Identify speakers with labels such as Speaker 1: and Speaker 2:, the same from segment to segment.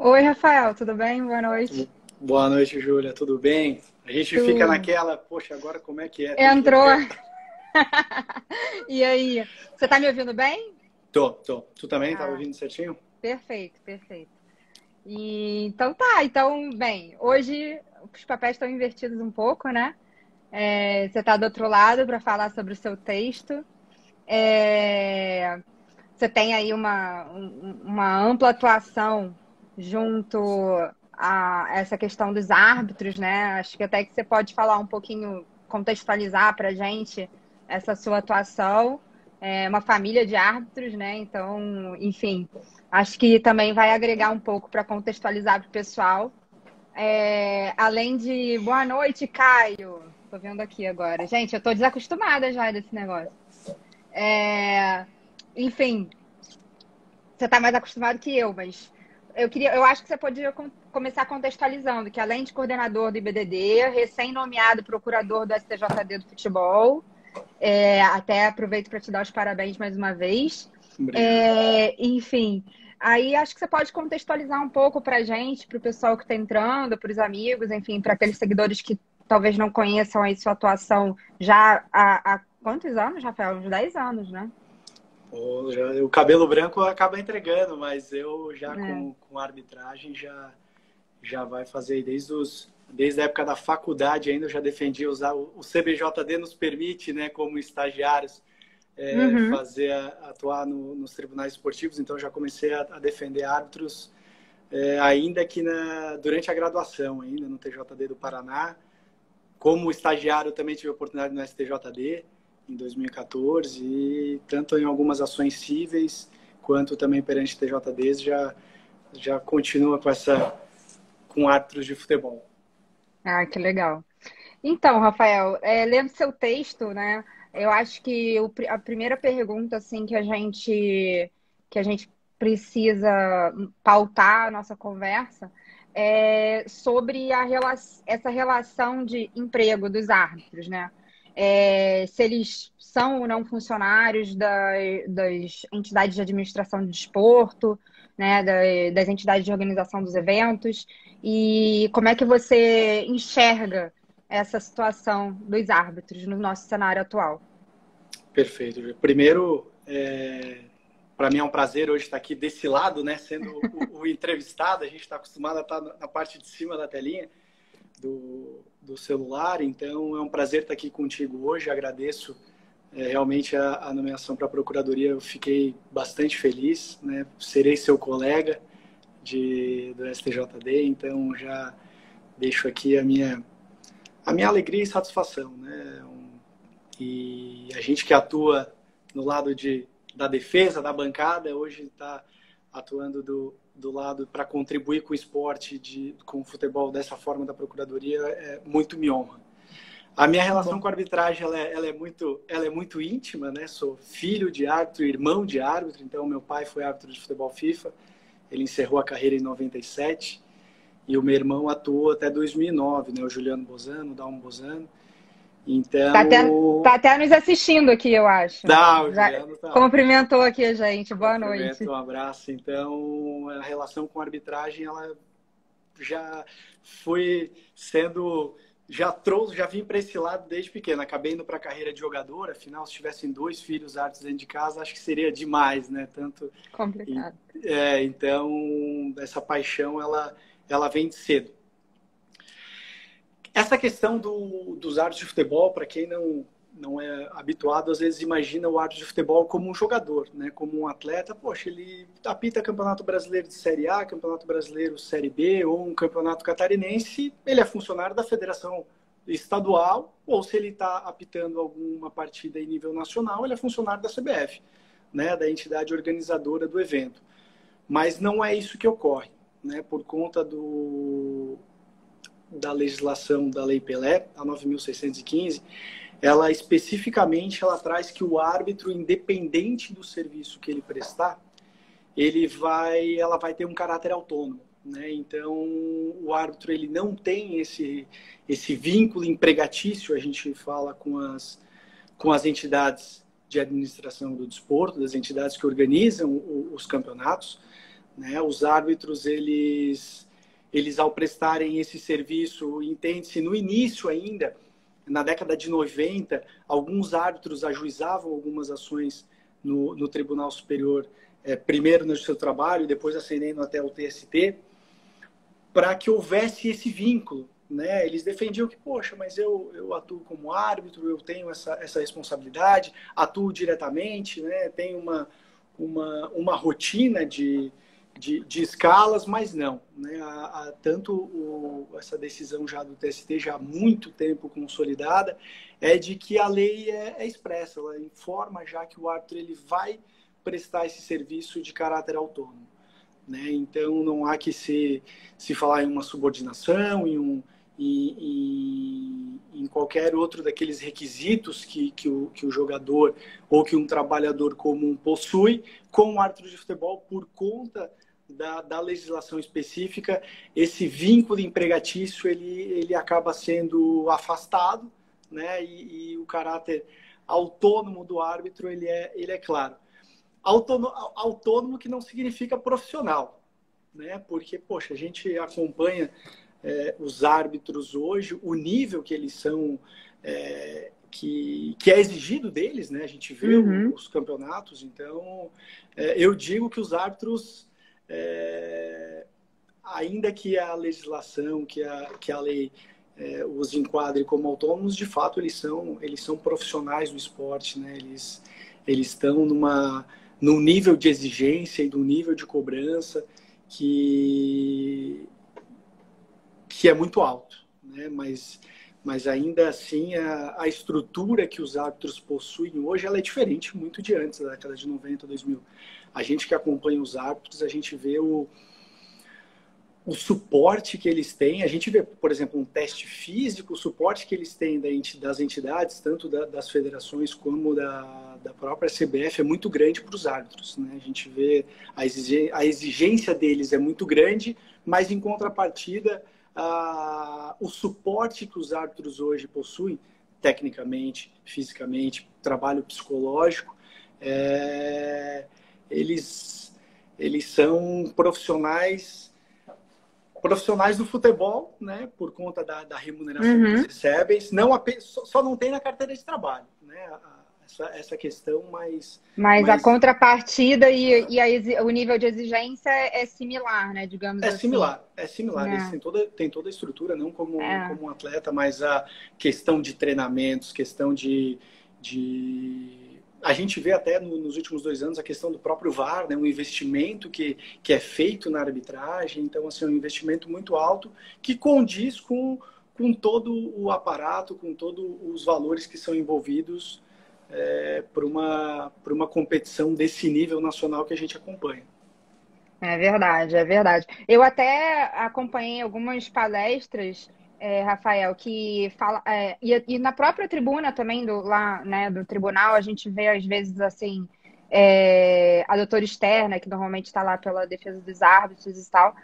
Speaker 1: Oi, Rafael, tudo bem? Boa noite.
Speaker 2: Boa noite, Júlia. Tudo bem? A gente fica
Speaker 1: Tu
Speaker 2: naquela, poxa, agora como é que é? Tem que
Speaker 1: entrou?
Speaker 2: ver.
Speaker 1: E aí? Você tá me ouvindo bem?
Speaker 2: Tô. Tu também tá
Speaker 1: Ah,
Speaker 2: ouvindo certinho?
Speaker 1: perfeito, perfeito. Então tá, então, bem, hoje os papéis estão invertidos um pouco, né? Você tá do outro lado para falar sobre o seu texto. É, Você tem aí uma ampla atuação junto a essa questão dos árbitros, né? Acho que até que você pode falar um pouquinho, contextualizar para a gente essa sua atuação. É uma família de árbitros, né? Então, enfim, acho que também vai agregar um pouco para contextualizar para o pessoal. Além de boa noite, Caio. Tô vendo aqui agora. Gente, eu tô desacostumada já desse negócio. É, Enfim, você está mais acostumado que eu, mas eu acho que você podia começar contextualizando que além de coordenador do IBDD, recém-nomeado procurador do STJD do futebol, até aproveito para te dar os parabéns mais uma vez.
Speaker 2: Obrigado.
Speaker 1: Enfim, aí acho que você pode contextualizar um pouco para a gente, para o pessoal que está entrando, para os amigos, enfim, para aqueles seguidores que talvez não conheçam aí sua atuação já há quantos anos, Rafael? Uns 10 anos, né?
Speaker 2: O cabelo branco acaba entregando, mas eu já
Speaker 1: É.
Speaker 2: com arbitragem já vai fazer desde a época da faculdade ainda eu já defendi usar o CBJD nos permite, né, como estagiários
Speaker 1: Uhum.
Speaker 2: atuar nos tribunais esportivos, então já comecei a defender árbitros ainda que durante a graduação, ainda no TJD do Paraná. Como estagiário, também tive a oportunidade no STJD em 2014, e tanto em algumas ações cíveis, quanto também perante TJDs, já continua com árbitros de futebol.
Speaker 1: Ah, que legal. Então, Rafael, lendo seu texto, né? Eu acho que a primeira pergunta assim que a gente precisa pautar a nossa conversa é sobre essa relação de emprego dos árbitros, né? Se eles são ou não funcionários das entidades de administração de desporto, né? Das entidades de organização dos eventos, e como é que você enxerga essa situação dos árbitros no nosso cenário atual?
Speaker 2: Perfeito. Primeiro, para mim é um prazer hoje estar aqui desse lado, né, sendo o entrevistado. A gente está acostumado a estar na parte de cima da telinha do celular, então é um prazer estar aqui contigo hoje. Agradeço realmente a nomeação para a Procuradoria, eu fiquei bastante feliz, né? Serei seu colega do STJD, então já deixo aqui a minha alegria e satisfação, né? E a gente que atua no lado da defesa, da bancada, hoje está atuando do lado para contribuir com o esporte, com o futebol dessa forma da Procuradoria, muito me honra. A minha relação
Speaker 1: Bom,
Speaker 2: com a arbitragem ela é muito íntima, né? Sou filho de árbitro, irmão de árbitro, então meu pai foi árbitro de futebol FIFA, ele encerrou a carreira em 97 e o meu irmão atuou até 2009, né? O Juliano Bozano, o Dalmo Bozano. Então,
Speaker 1: tá até nos assistindo aqui, eu acho.
Speaker 2: o
Speaker 1: Já
Speaker 2: Juliano tá.
Speaker 1: cumprimentou aqui a gente. Boa
Speaker 2: Cumprimento,
Speaker 1: noite.
Speaker 2: um abraço. Então, a relação com a arbitragem, ela já foi sendo, já vim para esse lado desde pequeno. Acabei indo para a carreira de jogador, afinal, se tivessem dois filhos árbitros dentro de casa, acho que seria demais, né? E-
Speaker 1: Complicado.
Speaker 2: então, essa paixão, ela vem de cedo. Essa questão dos árbitros de futebol, para quem não é habituado, às vezes imagina o árbitro de futebol como um jogador, né? Como um atleta. Poxa, ele apita Campeonato Brasileiro de Série A, Campeonato Brasileiro Série B ou um Campeonato Catarinense, ele é funcionário da Federação Estadual, ou se ele está apitando alguma partida em nível nacional, ele é funcionário da CBF, né? Da entidade organizadora do evento. Mas não é isso que ocorre, né? Por conta da legislação da Lei Pelé, a 9.615, ela especificamente ela traz que o árbitro, independente do serviço que ele prestar, ela vai ter um caráter autônomo, né? Então, o árbitro ele não tem esse vínculo empregatício, a gente fala com as entidades de administração do desporto, das entidades que organizam os campeonatos, né? Os árbitros, eles ao prestarem esse serviço, entende-se, no início ainda, na década de 90, alguns árbitros ajuizavam algumas ações no Tribunal Superior, primeiro no seu trabalho, depois ascendendo até o TST, para que houvesse esse vínculo, né? Eles defendiam que, poxa, mas eu atuo como árbitro, eu tenho essa responsabilidade, atuo diretamente, né? Tenho uma rotina de escalas, mas não, né? Essa decisão já do TST, já há muito tempo consolidada, é de que a lei é expressa, ela informa já que o árbitro ele vai prestar esse serviço de caráter autônomo, né? Então não há que se falar em uma subordinação, em qualquer outro daqueles requisitos que o jogador ou que um trabalhador comum possui com o árbitro de futebol por conta da legislação específica. Esse vínculo empregatício ele acaba sendo afastado, né? E o caráter autônomo do árbitro ele é claro. Autônomo que não significa profissional, né? Porque, poxa, a gente acompanha os árbitros hoje, o nível que eles são, que é exigido deles, né? A gente vê os campeonatos, então eu digo que os árbitros, ainda que a legislação, que a lei os enquadre como autônomos, de fato eles são profissionais do esporte, né? Eles estão num nível de exigência e num nível de cobrança que é muito alto, né? Mas ainda assim a estrutura que os árbitros possuem hoje ela é diferente muito de antes, da década de 90, 2000. A gente que acompanha os árbitros, a gente vê o suporte que eles têm, a gente vê, por exemplo, um teste físico, o suporte que eles têm das entidades, tanto das federações como da própria CBF, é muito grande para os árbitros, né? A gente vê a exigência deles é muito grande, mas em contrapartida, o suporte que os árbitros hoje possuem, tecnicamente, fisicamente, trabalho psicológico, eles são profissionais do futebol, né, por conta da remuneração que eles recebem, só não tem na carteira de trabalho, né, essa questão, mas
Speaker 1: a contrapartida o nível de exigência é similar, né, digamos assim.
Speaker 2: É similar. Eles têm toda a estrutura, não como um atleta, mas a questão de treinamentos, questão de a gente vê até nos últimos 2 anos a questão do próprio VAR, né? Um investimento que é feito na arbitragem. Então, assim, um investimento muito alto que condiz com todo o aparato, com todos os valores que são envolvidos por uma competição desse nível nacional que a gente acompanha.
Speaker 1: É verdade, é verdade. Eu até acompanhei algumas palestras, Rafael, que fala, e na própria tribuna também lá, né, do tribunal, a gente vê às vezes assim, a doutora externa, que normalmente está lá pela defesa dos árbitros e tal,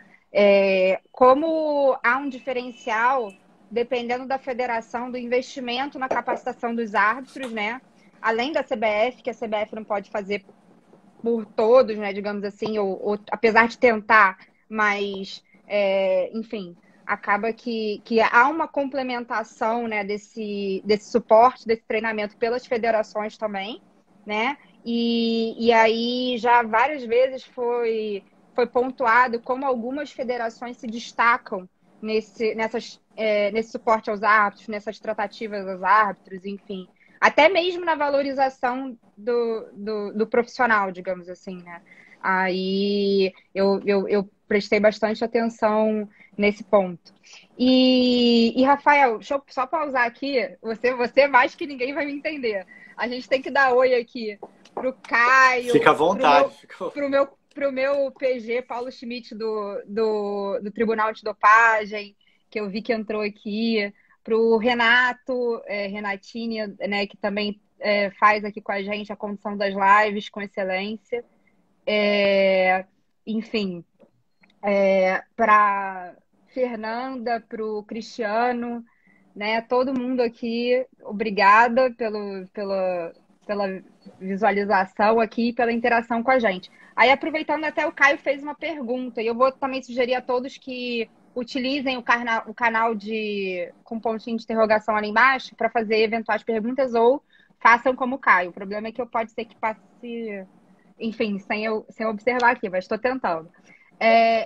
Speaker 1: como há um diferencial, dependendo da federação, do investimento na capacitação dos árbitros, né? Além da CBF, que a CBF não pode fazer por todos, né, digamos assim, ou apesar de tentar, mas, enfim, acaba que há uma complementação, né, desse suporte, desse treinamento pelas federações também, né, e aí já várias vezes foi pontuado como algumas federações se destacam nesse suporte aos árbitros, nessas tratativas aos árbitros, enfim, até mesmo na valorização do profissional, digamos assim, né? Aí eu prestei bastante atenção nesse ponto. E Rafael, deixa eu só pausar aqui. Você mais que ninguém vai me entender. A gente tem que dar oi aqui pro Caio.
Speaker 2: Fica à vontade.
Speaker 1: Pro meu PG, Paulo Schmidt, do Tribunal de Dopagem, que eu vi que entrou aqui. Para o Renato, Renatinha, né, que também faz aqui com a gente a condução das lives com excelência. Enfim, para Fernanda, para o Cristiano, né, todo mundo aqui, obrigada pela visualização aqui e pela interação com a gente. Aí, aproveitando, até o Caio fez uma pergunta, e eu vou também sugerir a todos que utilizem o canal com pontinho de interrogação ali embaixo para fazer eventuais perguntas ou façam como o Caio. O problema é que eu pode ser que passe, enfim, sem eu observar aqui, mas estou tentando.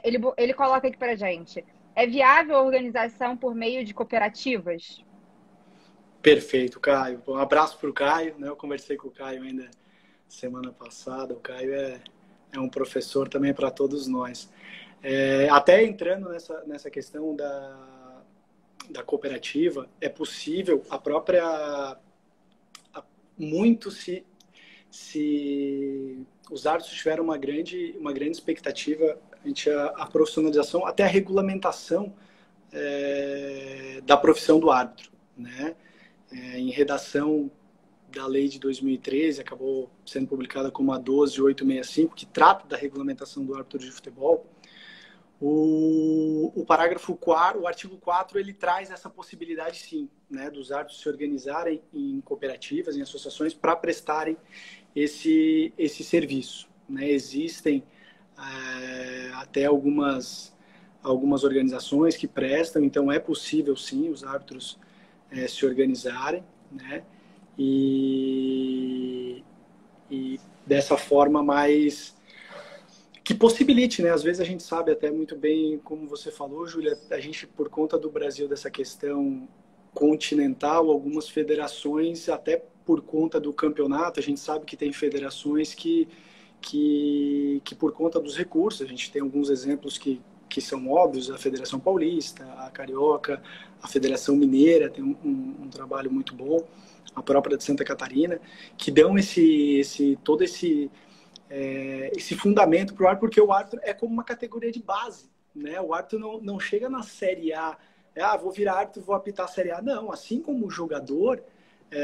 Speaker 1: Ele coloca aqui para gente: é viável a organização por meio de cooperativas?
Speaker 2: Perfeito, Caio. Um abraço para o Caio, né? Eu conversei com o Caio ainda semana passada. O Caio é um professor também para todos nós. Até entrando nessa questão da cooperativa, é possível muito se os árbitros tiveram uma grande expectativa, a profissionalização, até a regulamentação da profissão do árbitro, né? Em redação da lei de 2013, acabou sendo publicada como a 12.865, que trata da regulamentação do árbitro de futebol. O parágrafo 4, o artigo 4, ele traz essa possibilidade, sim, né, dos árbitros se organizarem em cooperativas, em associações, para prestarem esse serviço, né? Existem até algumas organizações que prestam, então é possível, sim, os árbitros se organizarem, né? E dessa forma mais que possibilite, né? Às vezes a gente sabe até muito bem, como você falou, Júlia, a gente, por conta do Brasil, dessa questão continental, algumas federações, até por conta do campeonato, a gente sabe que tem federações que por conta dos recursos, a gente tem alguns exemplos que são óbvios, a Federação Paulista, a Carioca, a Federação Mineira tem um trabalho muito bom, a própria de Santa Catarina, que dão todo esse fundamento para o árbitro, porque o árbitro é como uma categoria de base, né? O árbitro não chega na Série A, vou virar árbitro, vou apitar a Série A. Não, assim como o jogador,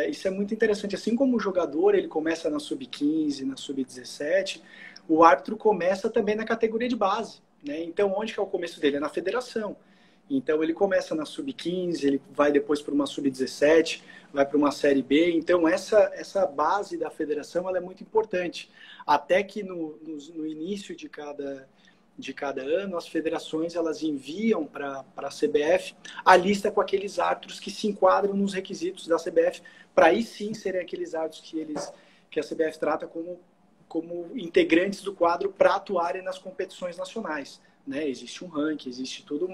Speaker 2: isso é muito interessante, assim como o jogador ele começa na Sub-15, na Sub-17, o árbitro começa também na categoria de base, né? Então, onde que é o começo dele? É na federação. Então, ele começa na Sub-15, ele vai depois para uma Sub-17, vai para uma Série B. Então, essa base da federação ela é muito importante. Até que no início de cada ano, as federações elas enviam para a CBF a lista com aqueles árbitros que se enquadram nos requisitos da CBF, para aí sim serem aqueles árbitros que a CBF trata como integrantes do quadro para atuarem nas competições nacionais, né? Existe um ranking, existe toda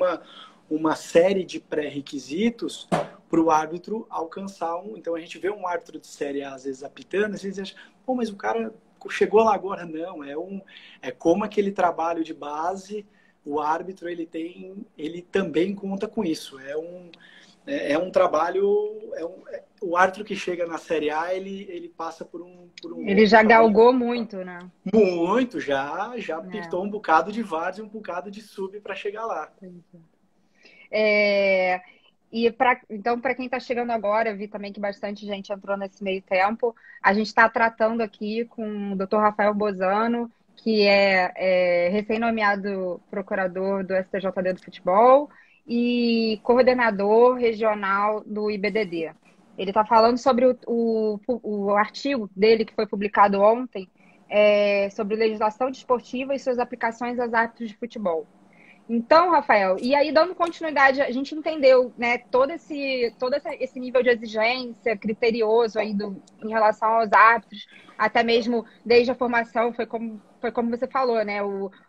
Speaker 2: uma série de pré-requisitos para o árbitro alcançar Então, a gente vê um árbitro de Série A, às vezes, apitando, às vezes acha, pô, mas o cara chegou lá agora. Não, é como aquele trabalho de base, o árbitro, ele também conta com isso. É um trabalho... o árbitro que chega na Série A, ele passa por um
Speaker 1: Ele já galgou muito, né?
Speaker 2: Muito, já apitou um bocado de várzea, um bocado de sub para chegar lá.
Speaker 1: Então, para quem está chegando agora, eu vi também que bastante gente entrou nesse meio tempo. A gente está tratando aqui com o Dr. Rafael Bozano, que é recém-nomeado procurador do STJD do futebol e coordenador regional do IBDD. Ele está falando sobre o artigo dele que foi publicado ontem, sobre legislação desportiva e suas aplicações aos árbitros de futebol. Então, Rafael, e aí dando continuidade, a gente entendeu, né, todo esse nível de exigência criterioso aí em relação aos árbitros, até mesmo desde a formação, foi como você falou, né,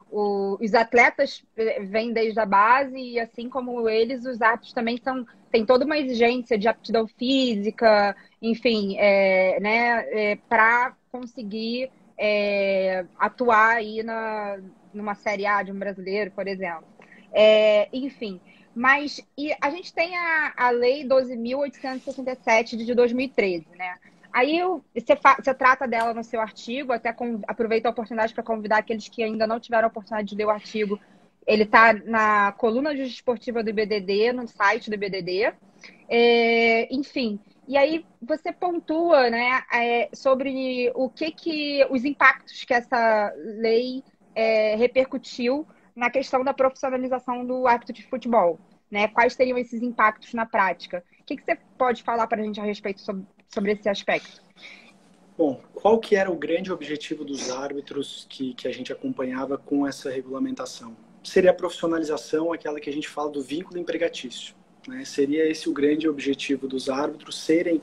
Speaker 1: os atletas vêm desde a base e assim como eles, os árbitros também têm toda uma exigência de aptidão física, enfim, para conseguir atuar aí numa Série A de um brasileiro, por exemplo. Enfim, mas a gente tem a Lei 12.867 de 2013, né? Aí você trata dela no seu artigo, até aproveito a oportunidade para convidar aqueles que ainda não tiveram a oportunidade de ler o artigo. Ele está na coluna de esportiva do IBDD, no site do IBDD. Enfim, e aí você pontua, né, sobre os impactos que essa lei repercutiu na questão da profissionalização do árbitro de futebol, né? Quais seriam esses impactos na prática? O que você pode falar para a gente a respeito sobre esse aspecto?
Speaker 2: Bom, qual que era o grande objetivo dos árbitros que a gente acompanhava com essa regulamentação? Seria a profissionalização, aquela que a gente fala do vínculo empregatício, né? Seria esse o grande objetivo dos árbitros, serem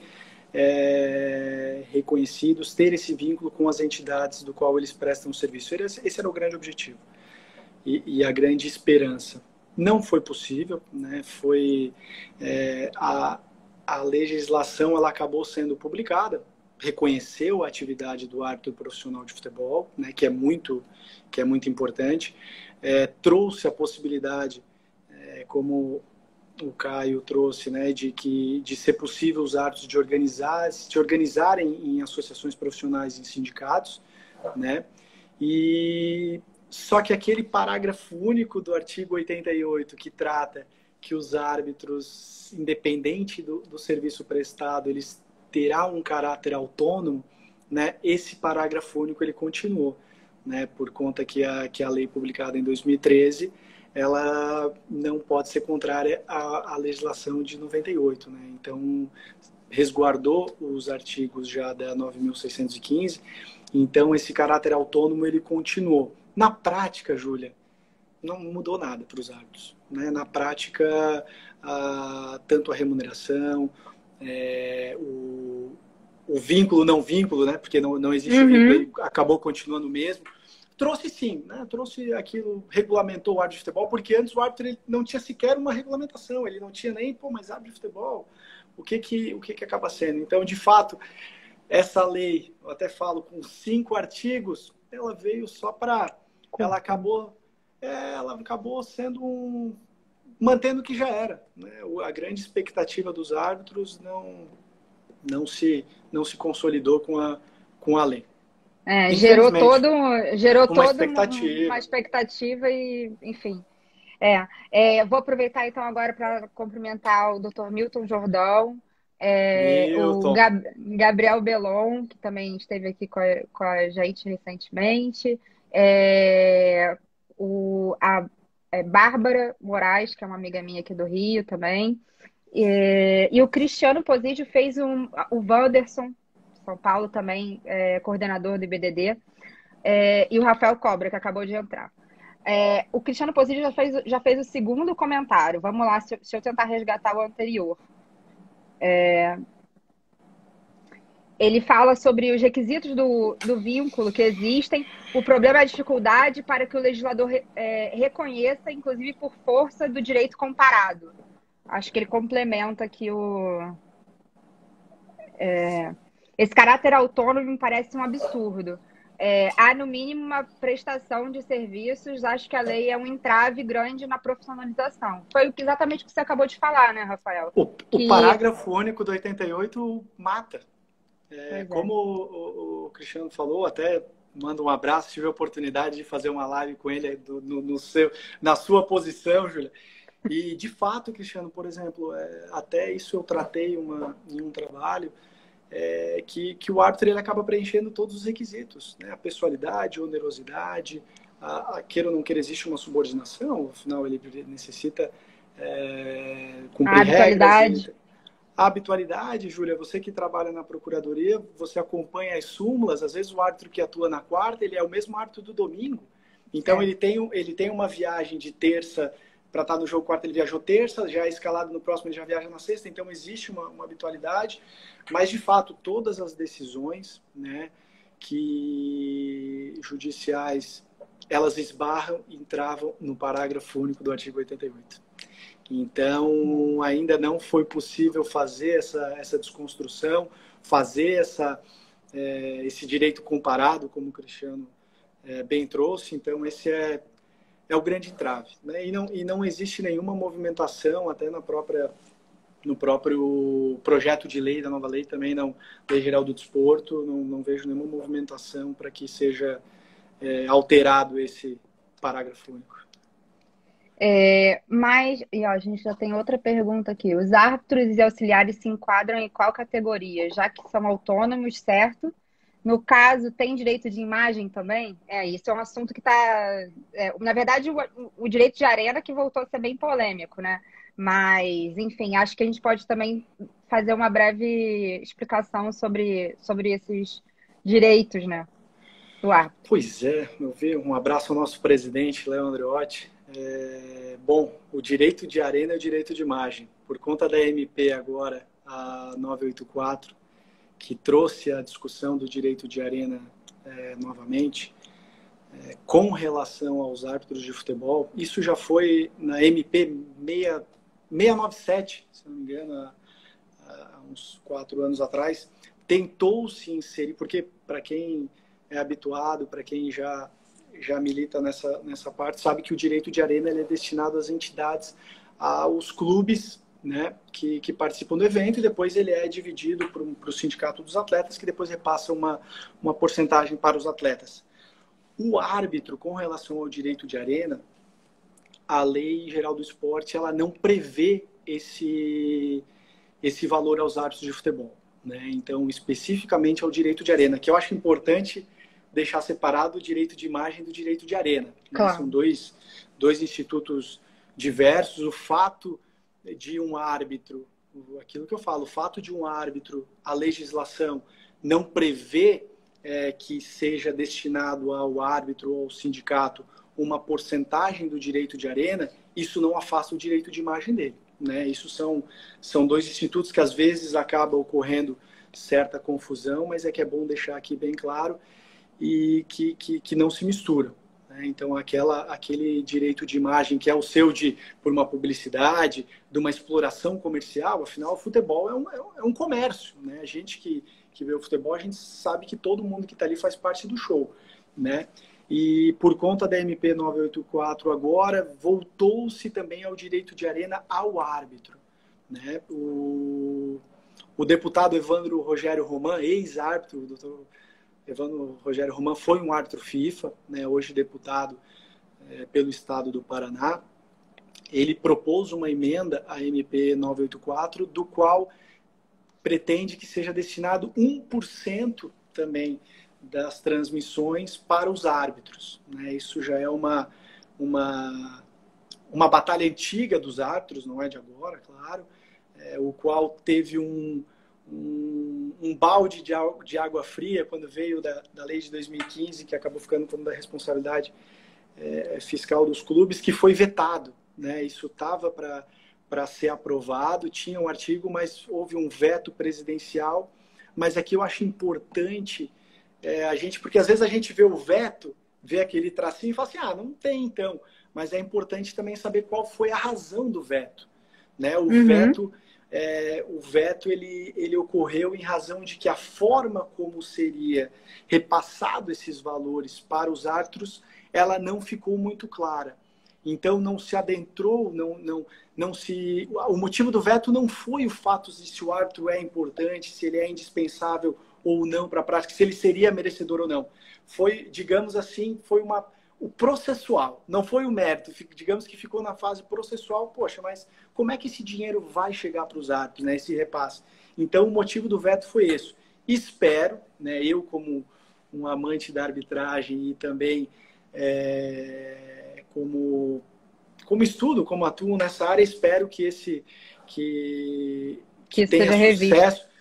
Speaker 2: reconhecidos, ter esse vínculo com as entidades do qual eles prestam serviço. Esse era o grande objetivo e a grande esperança. Não foi possível, né? A legislação ela acabou sendo publicada, reconheceu a atividade do árbitro profissional de futebol, né, que é muito importante, trouxe a possibilidade, como o Caio trouxe, né, de ser possível os árbitros se organizarem em associações profissionais, em sindicatos, né, e só que aquele parágrafo único do artigo 88 que trata que os árbitros, independente do serviço prestado, eles terão um caráter autônomo, né? Esse parágrafo único ele continuou, né? Por conta que a lei publicada em 2013 ela não pode ser contrária à legislação de 98, né? Então resguardou os artigos já da 9.615, então esse caráter autônomo ele continuou. Na prática, Júlia, não mudou nada para os árbitros, né? Na prática, tanto a remuneração, o vínculo, não vínculo, né? Porque não existe o vínculo, ele acabou continuando o mesmo. Trouxe sim, né? Trouxe aquilo, regulamentou o árbitro de futebol, porque antes o árbitro ele não tinha sequer uma regulamentação, ele não tinha nem, mas árbitro de futebol, o que acaba sendo? Então, de fato, essa lei, eu até falo, com 5 artigos, ela veio só para... Ela acabou sendo mantendo o que já era, né? A grande expectativa dos árbitros não se consolidou com a lei.
Speaker 1: Gerou toda
Speaker 2: uma
Speaker 1: expectativa e, enfim. Vou aproveitar então agora para cumprimentar o Dr. Milton Jordão, o Gabriel Belon, que também esteve aqui com a gente recentemente, a Bárbara Moraes, que é uma amiga minha aqui do Rio também, e o Cristiano Posidio fez o Wanderson, São Paulo também, coordenador do IBDD, e o Rafael Cobra, que acabou de entrar. O Cristiano Posidio já fez o segundo comentário. Vamos lá, se eu tentar resgatar o anterior. Ele fala sobre os requisitos do vínculo que existem. O problema é a dificuldade para que o legislador reconheça, inclusive por força do direito comparado. Acho que ele complementa aqui esse caráter autônomo me parece um absurdo. Há, no mínimo, uma prestação de serviços. Acho que a lei é um entrave grande na profissionalização. Foi exatamente o que você acabou de falar, né, Rafael?
Speaker 2: O parágrafo único do 88 mata. Como o Cristiano falou, até mando um abraço, tive a oportunidade de fazer uma live com ele na sua posição, Júlia. E, de fato, Cristiano, por exemplo, até isso eu tratei em um trabalho, que o árbitro ele acaba preenchendo todos os requisitos, né? A pessoalidade, a onerosidade, queira ou não queira, existe uma subordinação, afinal ele necessita cumprir regras. A habitualidade, Júlia, você que trabalha na procuradoria, você acompanha as súmulas, às vezes o árbitro que atua na quarta, ele é o mesmo árbitro do domingo. Então ele tem uma viagem de terça para estar no jogo quarta, ele viajou terça, já é escalado no próximo, ele já viaja na sexta, então existe uma habitualidade, mas de fato todas as decisões, né, judiciais, elas esbarram e entravam no parágrafo único do artigo 88. Então, ainda não foi possível fazer essa desconstrução, fazer esse direito comparado, como o Cristiano bem trouxe. Então, esse é o grande entrave, né? E não existe nenhuma movimentação, até no próprio projeto de lei, da nova lei também, Lei Geral do Desporto, não vejo nenhuma movimentação para que seja alterado esse parágrafo único.
Speaker 1: A gente já tem outra pergunta aqui. Os árbitros e auxiliares se enquadram em qual categoria? Já que são autônomos, certo? No caso, tem direito de imagem também? Isso é um assunto que está... na verdade, o direito de arena que voltou a ser bem polêmico, né? Mas, enfim, acho que a gente pode também fazer uma breve explicação sobre direitos, né, do árbitro.
Speaker 2: Pois é, meu ver, um abraço ao nosso presidente, Léo Andreotti. Bom, o direito de arena é o direito de imagem. Por conta da MP agora, a 984, que trouxe a discussão do direito de arena novamente, com relação aos árbitros de futebol, isso já foi na MP 697, se não me engano, há uns 4 anos atrás, tentou-se inserir, porque para quem é habituado, para quem já milita nessa parte, sabe que o direito de arena ele é destinado às entidades, aos clubes, né, que participam do evento, e depois ele é dividido para o sindicato dos atletas, que depois repassa uma porcentagem para os atletas. O árbitro, com relação ao direito de arena, a Lei Geral do Esporte ela não prevê esse valor aos árbitros de futebol, né? Então, especificamente ao direito de arena, que eu acho importante deixar separado o direito de imagem do direito de arena. Né?
Speaker 1: Claro.
Speaker 2: São dois institutos diversos. O fato de um árbitro, aquilo que eu falo, o fato de um árbitro, a legislação não prevê que seja destinado ao árbitro ou ao sindicato uma porcentagem do direito de arena, isso não afasta o direito de imagem dele. Né? Isso são dois institutos que às vezes acaba ocorrendo certa confusão, mas é bom deixar aqui bem claro e que não se misturam. Né? Então, aquele direito de imagem que é o seu por uma publicidade, de uma exploração comercial, afinal, o futebol é um comércio. Né? A gente que vê o futebol, a gente sabe que todo mundo que está ali faz parte do show. Né? E por conta da MP 984 agora, voltou-se também ao direito de arena ao árbitro. Né? O deputado Evandro Rogério Roman, ex-árbitro, o doutor Evandro Rogério Roman foi um árbitro FIFA, né? Hoje deputado pelo estado do Paraná. Ele propôs uma emenda à MP 984, do qual pretende que seja destinado 1% também das transmissões para os árbitros. Né? Isso já é uma batalha antiga dos árbitros, não é de agora, claro, o qual teve um balde de água fria quando veio da lei de 2015, que acabou ficando como da responsabilidade fiscal dos clubes, que foi vetado. Né? Isso estava para ser aprovado, tinha um artigo, mas houve um veto presidencial. Mas aqui eu acho importante porque às vezes a gente vê o veto, vê aquele tracinho e fala assim, não tem então. Mas é importante também saber qual foi a razão do veto. Né? O veto ele ocorreu em razão de que a forma como seria repassado esses valores para os árbitros, ela não ficou muito clara. Então não se adentrou, o motivo do veto não foi o fato de se o árbitro é importante, se ele é indispensável ou não para a prática, se ele seria merecedor ou não. Foi, digamos assim, o processual, não foi o mérito, digamos que ficou na fase processual. Poxa, mas como é que esse dinheiro vai chegar para os árbitros, né, esse repasse? Então, o motivo do veto foi esse. Espero, né, eu como um amante da arbitragem e também como estudo, como atuo nessa área, espero que tenha sucesso.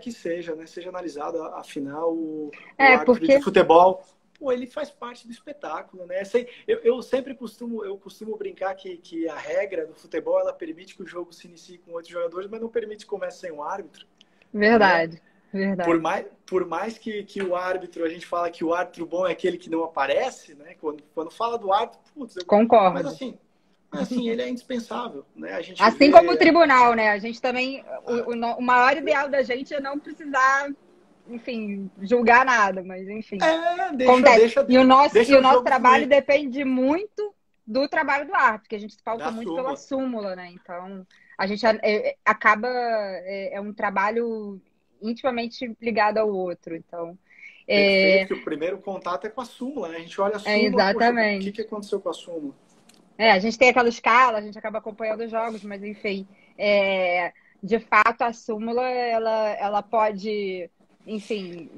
Speaker 2: Que seja, né? Seja analisado, afinal, o árbitro de futebol, ele faz parte do espetáculo, né? Eu sempre costumo brincar que a regra do futebol, ela permite que o jogo se inicie com 8 jogadores, mas não permite que comece sem um árbitro.
Speaker 1: Verdade,
Speaker 2: né?
Speaker 1: verdade.
Speaker 2: Por mais que o árbitro, a gente fala que o árbitro bom é aquele que não aparece, né? Quando fala do árbitro,
Speaker 1: concordo.
Speaker 2: Mas assim, ele é indispensável, né?
Speaker 1: Assim como o tribunal, né? A gente também, o maior ideal da gente é não precisar, enfim, julgar nada, mas enfim. E o nosso trabalho depende muito do trabalho do árbitro, porque a gente se pauta muito pela súmula, né? Então, a gente acaba, é um trabalho intimamente ligado ao outro, então...
Speaker 2: Perfeito, que o primeiro contato é com a súmula, né? A gente olha a súmula,
Speaker 1: exatamente.
Speaker 2: Poxa, o que aconteceu com a súmula?
Speaker 1: A gente tem aquela escala, a gente acaba acompanhando os jogos, mas enfim, de fato a súmula ela pode, enfim,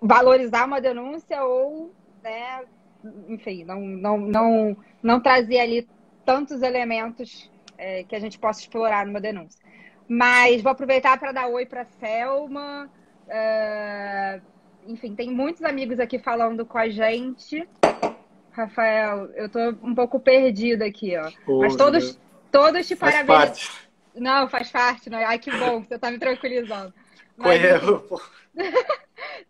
Speaker 1: valorizar uma denúncia ou, né, enfim, não trazer ali tantos elementos que a gente possa explorar numa denúncia. Mas vou aproveitar para dar oi para a Selma. enfim, tem muitos amigos aqui falando com a gente. Rafael, eu tô um pouco perdida aqui, ó. Mas
Speaker 2: Ô, Julia,
Speaker 1: todos te
Speaker 2: faz
Speaker 1: parabenizam.
Speaker 2: parte.
Speaker 1: Não, faz parte, né? Ai, que bom, você tá me tranquilizando. Mas, enfim,
Speaker 2: Conheço.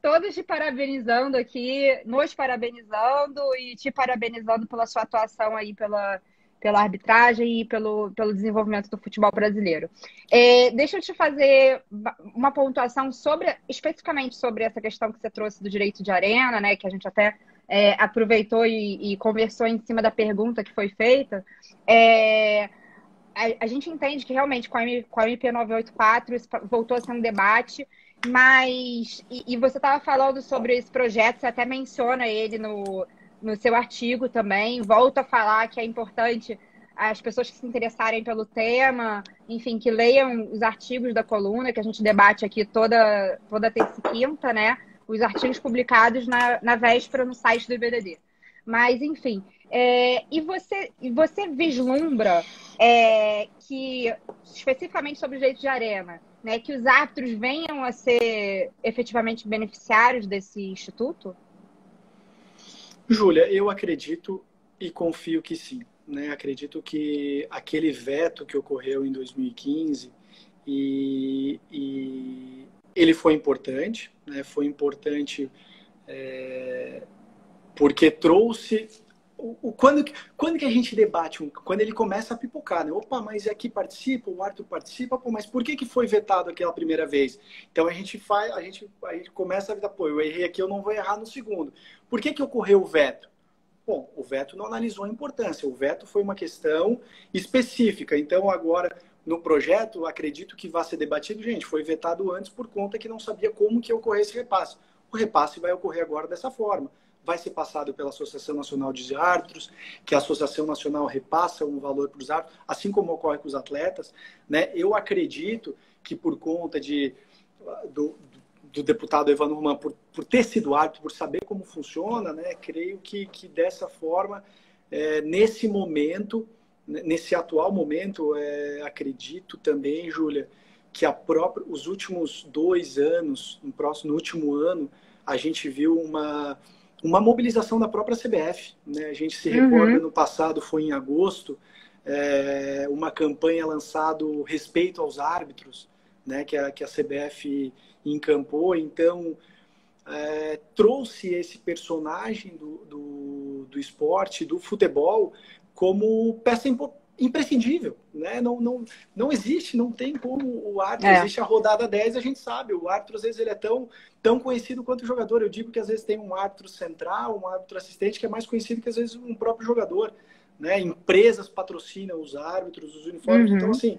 Speaker 1: todos te parabenizando aqui, nos parabenizando e te parabenizando pela sua atuação aí pela arbitragem e pelo desenvolvimento do futebol brasileiro. Deixa eu te fazer uma pontuação especificamente sobre essa questão que você trouxe do direito de arena, né? Que a gente até aproveitou e conversou em cima da pergunta que foi feita. A gente entende que realmente com a MP 984 isso voltou a ser um debate, mas. E você estava falando sobre esse projeto, você até menciona ele no seu artigo também, volta a falar que é importante as pessoas que se interessarem pelo tema, enfim, que leiam os artigos da coluna, que a gente debate aqui toda terça e quinta, né? Os artigos publicados na véspera no site do IBDD. Mas, enfim, e você vislumbra que, especificamente sobre o direito de arena, né, que os árbitros venham a ser efetivamente beneficiários desse instituto?
Speaker 2: Júlia, eu acredito e confio que sim. Né? Acredito que aquele veto que ocorreu em 2015 e ele foi importante, né? Foi importante porque trouxe quando que a gente debate, quando ele começa a pipocar, né? Opa, mas aqui participa, o árbitro participa, pô, mas por que foi vetado aquela primeira vez? Então a gente começa a vida, pô, eu errei aqui, eu não vou errar no segundo. Por que ocorreu o veto? Bom, o veto não analisou a importância, o veto foi uma questão específica. Então agora no projeto, acredito que vai ser debatido, gente, foi vetado antes por conta que não sabia como que ia ocorrer esse repasse. O repasse vai ocorrer agora dessa forma. Vai ser passado pela Associação Nacional de Árbitros, que a Associação Nacional repassa um valor para os árbitros, assim como ocorre com os atletas. Né? Eu acredito que por conta do deputado Evandro Roman, por ter sido árbitro, por saber como funciona, né? Creio que dessa forma, nesse momento, nesse atual momento, acredito também, Júlia, que os últimos 2 anos, no último ano, a gente viu uma mobilização da própria CBF. Né? A gente se recorda, no passado, foi em agosto, uma campanha lançada respeito aos árbitros, né? que a CBF encampou. Então, trouxe esse personagem do esporte, do futebol, como peça imprescindível. Né? Não existe, não tem como o árbitro. Existe a rodada 10, a gente sabe. O árbitro, às vezes, ele é tão conhecido quanto o jogador. Eu digo que, às vezes, tem um árbitro central, um árbitro assistente, que é mais conhecido que, às vezes, um próprio jogador. Né? Empresas patrocinam os árbitros, os uniformes. Então, assim,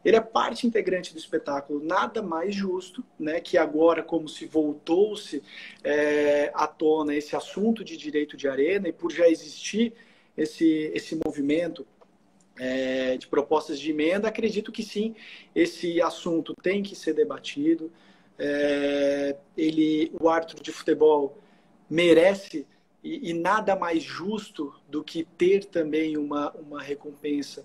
Speaker 2: ele é parte integrante do espetáculo. Nada mais justo, né, que agora, como se voltou-se à tona esse assunto de direito de arena, e por já existir esse movimento de propostas de emenda, acredito que sim, esse assunto tem que ser debatido. O árbitro de futebol merece, e nada mais justo do que ter também uma recompensa,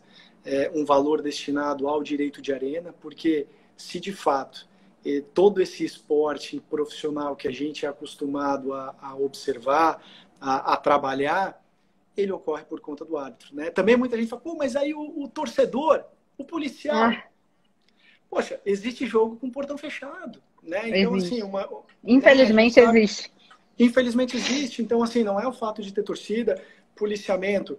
Speaker 2: um valor destinado ao direito de arena, porque se de fato todo esse esporte profissional que a gente é acostumado a observar, a trabalhar, ele ocorre por conta do árbitro. Né? Também muita gente fala, pô, mas aí o torcedor, o policial... Poxa, existe jogo com portão fechado. Né? Então,
Speaker 1: existe.
Speaker 2: assim,
Speaker 1: Infelizmente existe.
Speaker 2: Infelizmente existe. Então, assim, não é o fato de ter torcida, policiamento.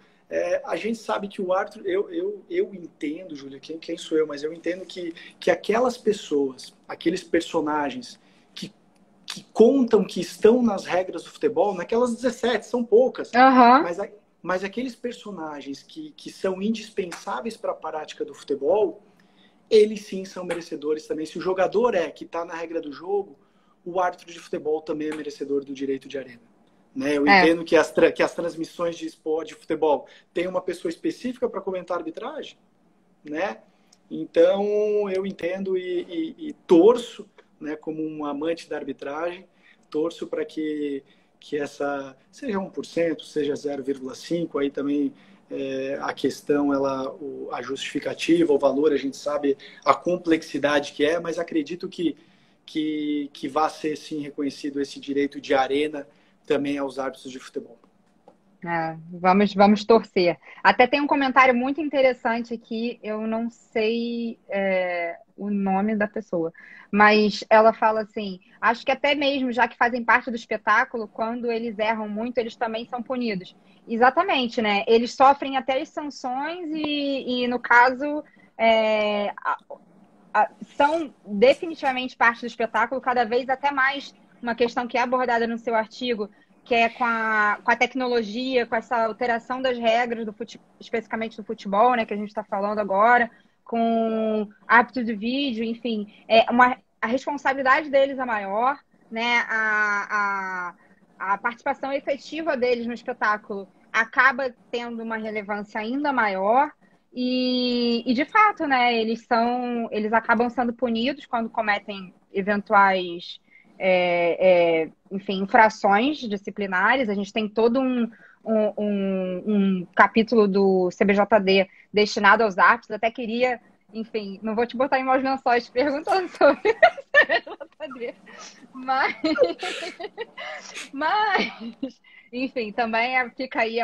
Speaker 2: A gente sabe que o árbitro... Eu entendo, Júlia, quem sou eu, mas eu entendo que aquelas pessoas, aqueles personagens que contam que estão nas regras do futebol, naquelas 17, são poucas, mas aqueles personagens que são indispensáveis para a prática do futebol, eles sim são merecedores também. Se o jogador que está na regra do jogo, o árbitro de futebol também é merecedor do direito de arena. Né? Eu entendo que as transmissões de esporte, de futebol, tem uma pessoa específica para comentar a arbitragem, né? Então, eu entendo e torço, né, como um amante da arbitragem, torço para que essa seja 1%, seja 0,5%, aí também a questão, a justificativa, o valor, a gente sabe a complexidade que mas acredito que que vá ser, sim, reconhecido esse direito de arena também aos árbitros de futebol.
Speaker 1: Vamos torcer. Até tem um comentário muito interessante aqui, eu não sei o nome da pessoa, mas ela fala assim, acho que até mesmo, já que fazem parte do espetáculo, quando eles erram muito, eles também são punidos. Exatamente, né? Eles sofrem até as sanções e no caso, são definitivamente parte do espetáculo, cada vez até mais uma questão que é abordada no seu artigo, que é com a tecnologia, com essa alteração das regras, especificamente do futebol, né, que a gente está falando agora, com árbitro de vídeo, enfim, a responsabilidade deles é maior, né, a participação efetiva deles no espetáculo acaba tendo uma relevância ainda maior e de fato, né, eles acabam sendo punidos quando cometem eventuais enfim, infrações disciplinares. A gente tem todo um capítulo do CBJD destinado aos árbitros. Até queria, enfim, não vou te botar em maus lençóis perguntando sobre o CBJD, mas enfim, também fica aí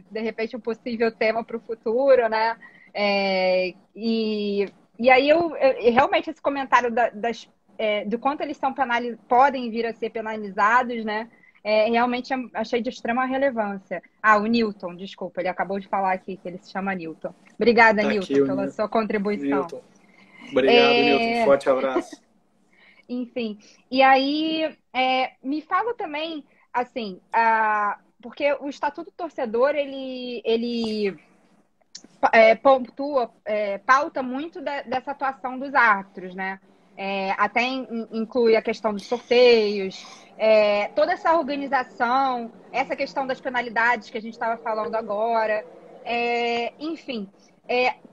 Speaker 1: de repente um possível tema para o futuro, né? E aí realmente esse comentário do quanto eles podem vir a ser penalizados, né? Realmente achei de extrema relevância. O Newton, desculpa, ele acabou de falar aqui que ele se chama Newton. Obrigada,
Speaker 2: Tá
Speaker 1: Newton,
Speaker 2: aqui,
Speaker 1: pela sua contribuição.
Speaker 2: Newton. Obrigado, Newton. Forte abraço.
Speaker 1: Enfim, e aí me fala também, assim, porque o Estatuto do Torcedor, ele pauta muito dessa atuação dos árbitros, né? Até inclui a questão dos sorteios, toda essa organização, essa questão das penalidades que a gente estava falando agora, enfim.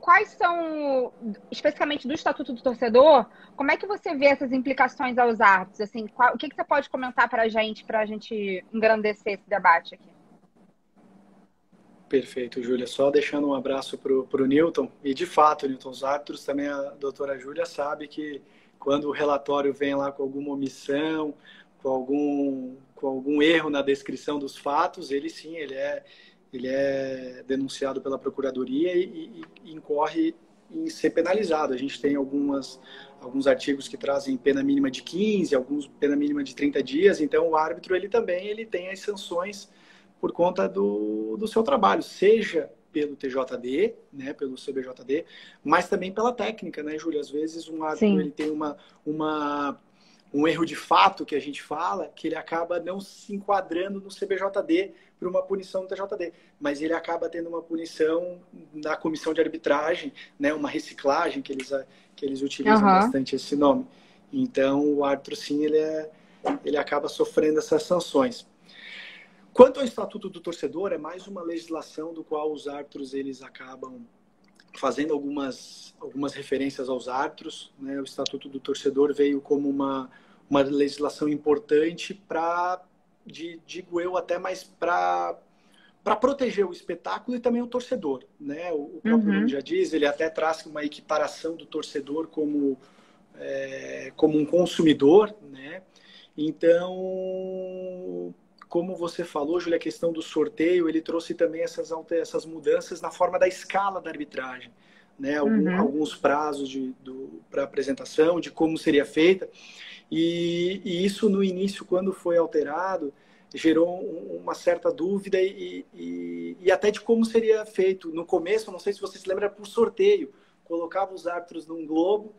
Speaker 1: Quais são, especificamente do Estatuto do Torcedor, como é que você vê essas implicações aos árbitros? Assim, o que você pode comentar para a gente engrandecer esse debate aqui?
Speaker 2: Perfeito, Júlia. Só deixando um abraço para o Newton. E, de fato, Newton, os árbitros, também a doutora Júlia sabe que quando o relatório vem lá com alguma omissão, com algum erro na descrição dos fatos, ele sim, ele é denunciado pela Procuradoria e incorre em ser penalizado. A gente tem alguns artigos que trazem pena mínima de 15, alguns pena mínima de 30 dias, então o árbitro ele tem as sanções por conta do seu trabalho, seja pelo TJD, né, pelo CBJD, mas também pela técnica, né, Júlia? Às vezes um árbitro ele tem um erro de fato que a gente fala, que ele acaba não se enquadrando no CBJD por uma punição no TJD, mas ele acaba tendo uma punição na comissão de arbitragem, né, uma reciclagem que eles utilizam bastante esse nome. Então o árbitro sim, ele acaba sofrendo essas sanções. Quanto ao Estatuto do Torcedor, é mais uma legislação do qual os árbitros eles acabam fazendo algumas referências aos árbitros, né? O Estatuto do Torcedor veio como uma legislação importante digo eu, até mais para proteger o espetáculo e também o torcedor, né? O próprio nome já diz, ele até traz uma equiparação do torcedor como um consumidor, né? Então, como você falou, Júlia, a questão do sorteio, ele trouxe também essas mudanças na forma da escala da arbitragem, né? Alguns prazos para apresentação, de como seria feita. E isso, no início, quando foi alterado, gerou uma certa dúvida e até de como seria feito. No começo, não sei se você se lembra, por sorteio. Colocava os árbitros num globo,